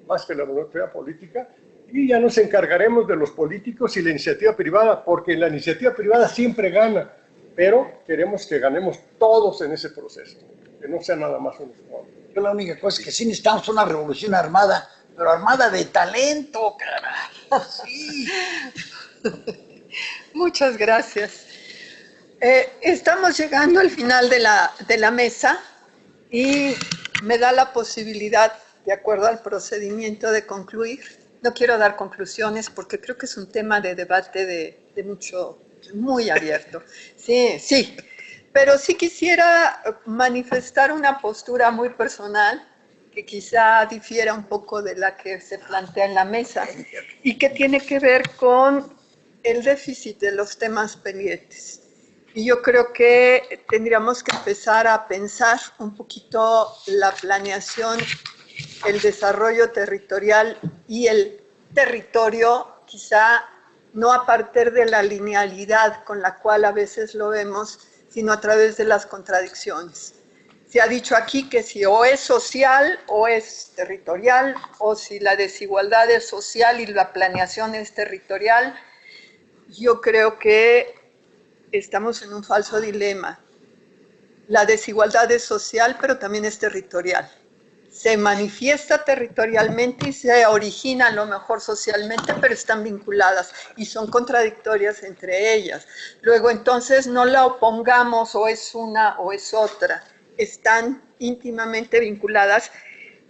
más que la voluntad política, y ya nos encargaremos de los políticos y la iniciativa privada, porque la iniciativa privada siempre gana, pero queremos que ganemos todos en ese proceso, que no sea nada más unos cuantos. Yo la única cosa es que sí necesitamos una revolución armada, pero armada de talento, carajo. Sí. Muchas gracias. Estamos llegando al final de la mesa y me da la posibilidad, de acuerdo al procedimiento, de concluir. No quiero dar conclusiones porque creo que es un tema de debate muy abierto. Sí, pero sí quisiera manifestar una postura muy personal que quizá difiera un poco de la que se plantea en la mesa y que tiene que ver con el déficit de los temas pendientes. Y yo creo que tendríamos que empezar a pensar un poquito la planeación, el desarrollo territorial y el territorio, quizá no a partir de la linealidad con la cual a veces lo vemos, sino a través de las contradicciones. Se ha dicho aquí que si o es social o es territorial, o si la desigualdad es social y la planeación es territorial. Yo creo que estamos en un falso dilema. La desigualdad es social, pero también es territorial. Se manifiesta territorialmente y se origina a lo mejor socialmente, pero están vinculadas y son contradictorias entre ellas. Luego, entonces, no la opongamos o es una o es otra. Están íntimamente vinculadas,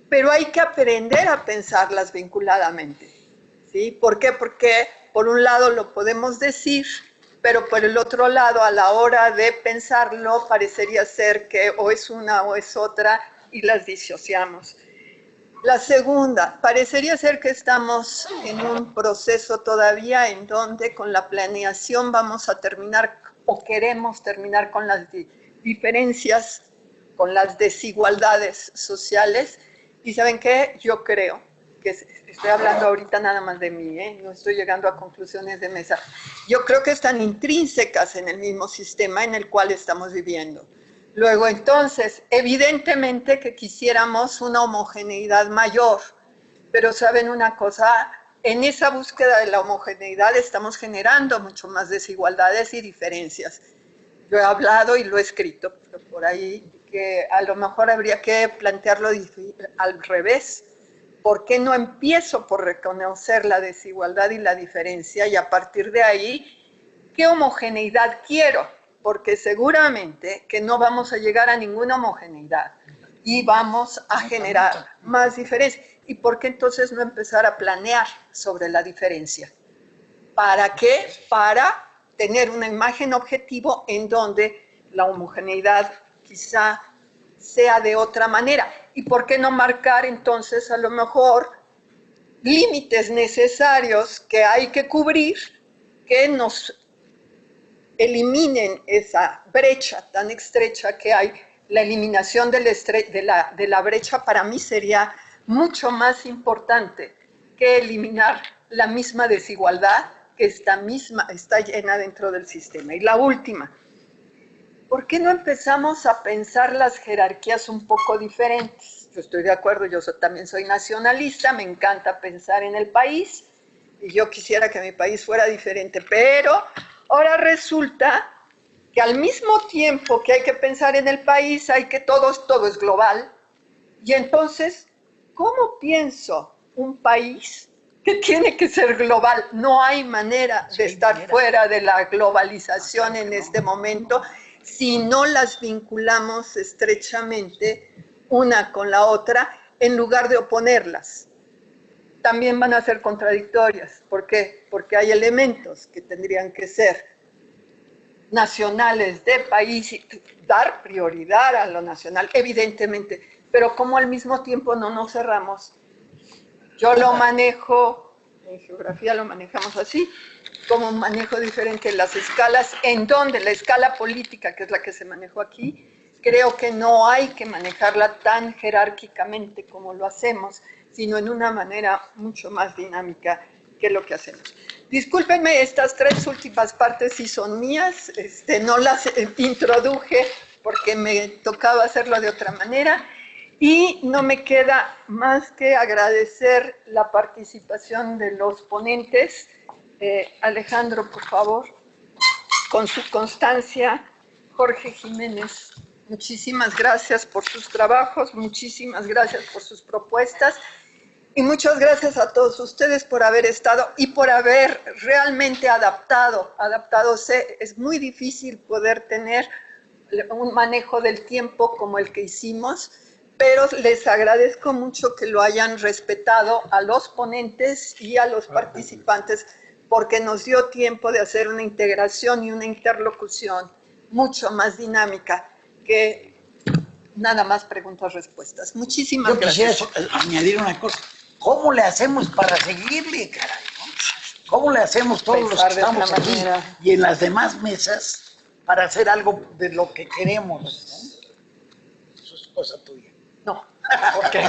pero hay que aprender a pensarlas vinculadamente. ¿Sí? ¿Por qué? Porque por un lado lo podemos decir, pero por el otro lado, a la hora de pensarlo, parecería ser que o es una o es otra y las disociamos. La segunda, parecería ser que estamos en un proceso todavía en donde con la planeación vamos a terminar o queremos terminar con las diferencias, con las desigualdades sociales Y ¿saben qué? Yo creo que estoy hablando ahorita nada más de mí, no estoy llegando a conclusiones de mesa. Yo creo que están intrínsecas en el mismo sistema en el cual estamos viviendo. Luego, entonces, evidentemente que quisiéramos una homogeneidad mayor, pero ¿saben una cosa? En esa búsqueda de la homogeneidad estamos generando mucho más desigualdades y diferencias. Yo he hablado y lo he escrito por ahí, que a lo mejor habría que plantearlo al revés. ¿Por qué no empiezo por reconocer la desigualdad y la diferencia? Y a partir de ahí, ¿qué homogeneidad quiero? Porque seguramente que no vamos a llegar a ninguna homogeneidad y vamos a generar más diferencias. ¿Y por qué entonces no empezar a planear sobre la diferencia? ¿Para qué? Para tener una imagen objetivo en donde la homogeneidad quizá sea de otra manera. ¿Y por qué no marcar entonces a lo mejor límites necesarios que hay que cubrir, que nos eliminen esa brecha tan estrecha que hay? La eliminación de la brecha para mí sería mucho más importante que eliminar la misma desigualdad que está llena dentro del sistema. Y la última, ¿por qué no empezamos a pensar las jerarquías un poco diferentes? Yo estoy de acuerdo, yo también soy nacionalista, me encanta pensar en el país, y yo quisiera que mi país fuera diferente, pero ahora resulta que al mismo tiempo que hay que pensar en el país, todo es global, y entonces, ¿cómo pienso un país que tiene que ser global? No hay manera de estar fuera de la globalización en este momento si no las vinculamos estrechamente una con la otra en lugar de oponerlas. También van a ser contradictorias. ¿Por qué? Porque hay elementos que tendrían que ser nacionales de país y dar prioridad a lo nacional, evidentemente, pero como al mismo tiempo no nos cerramos. Yo lo manejo, en geografía lo manejamos así, como un manejo diferente en las escalas, en donde la escala política, que es la que se manejó aquí, creo que no hay que manejarla tan jerárquicamente como lo hacemos, sino en una manera mucho más dinámica que lo que hacemos. Discúlpenme, estas 3 últimas partes sí son mías, no las introduje porque me tocaba hacerlo de otra manera, y no me queda más que agradecer la participación de los ponentes. Alejandro, por favor, con su constancia. Jorge Jiménez, muchísimas gracias por sus trabajos, muchísimas gracias por sus propuestas, y muchas gracias a todos ustedes por haber estado y por haber realmente adaptado. Es muy difícil poder tener un manejo del tiempo como el que hicimos, pero les agradezco mucho que lo hayan respetado a los ponentes y a los participantes, porque nos dio tiempo de hacer una integración y una interlocución mucho más dinámica que nada más preguntas-respuestas. Muchísimas gracias. Yo quisiera añadir una cosa. ¿Cómo le hacemos para seguirle, caray? ¿No? ¿Cómo le hacemos todos los que estamos aquí y en las demás mesas para hacer algo de lo que queremos? ¿No? Eso es cosa tuya. No, ¿por qué?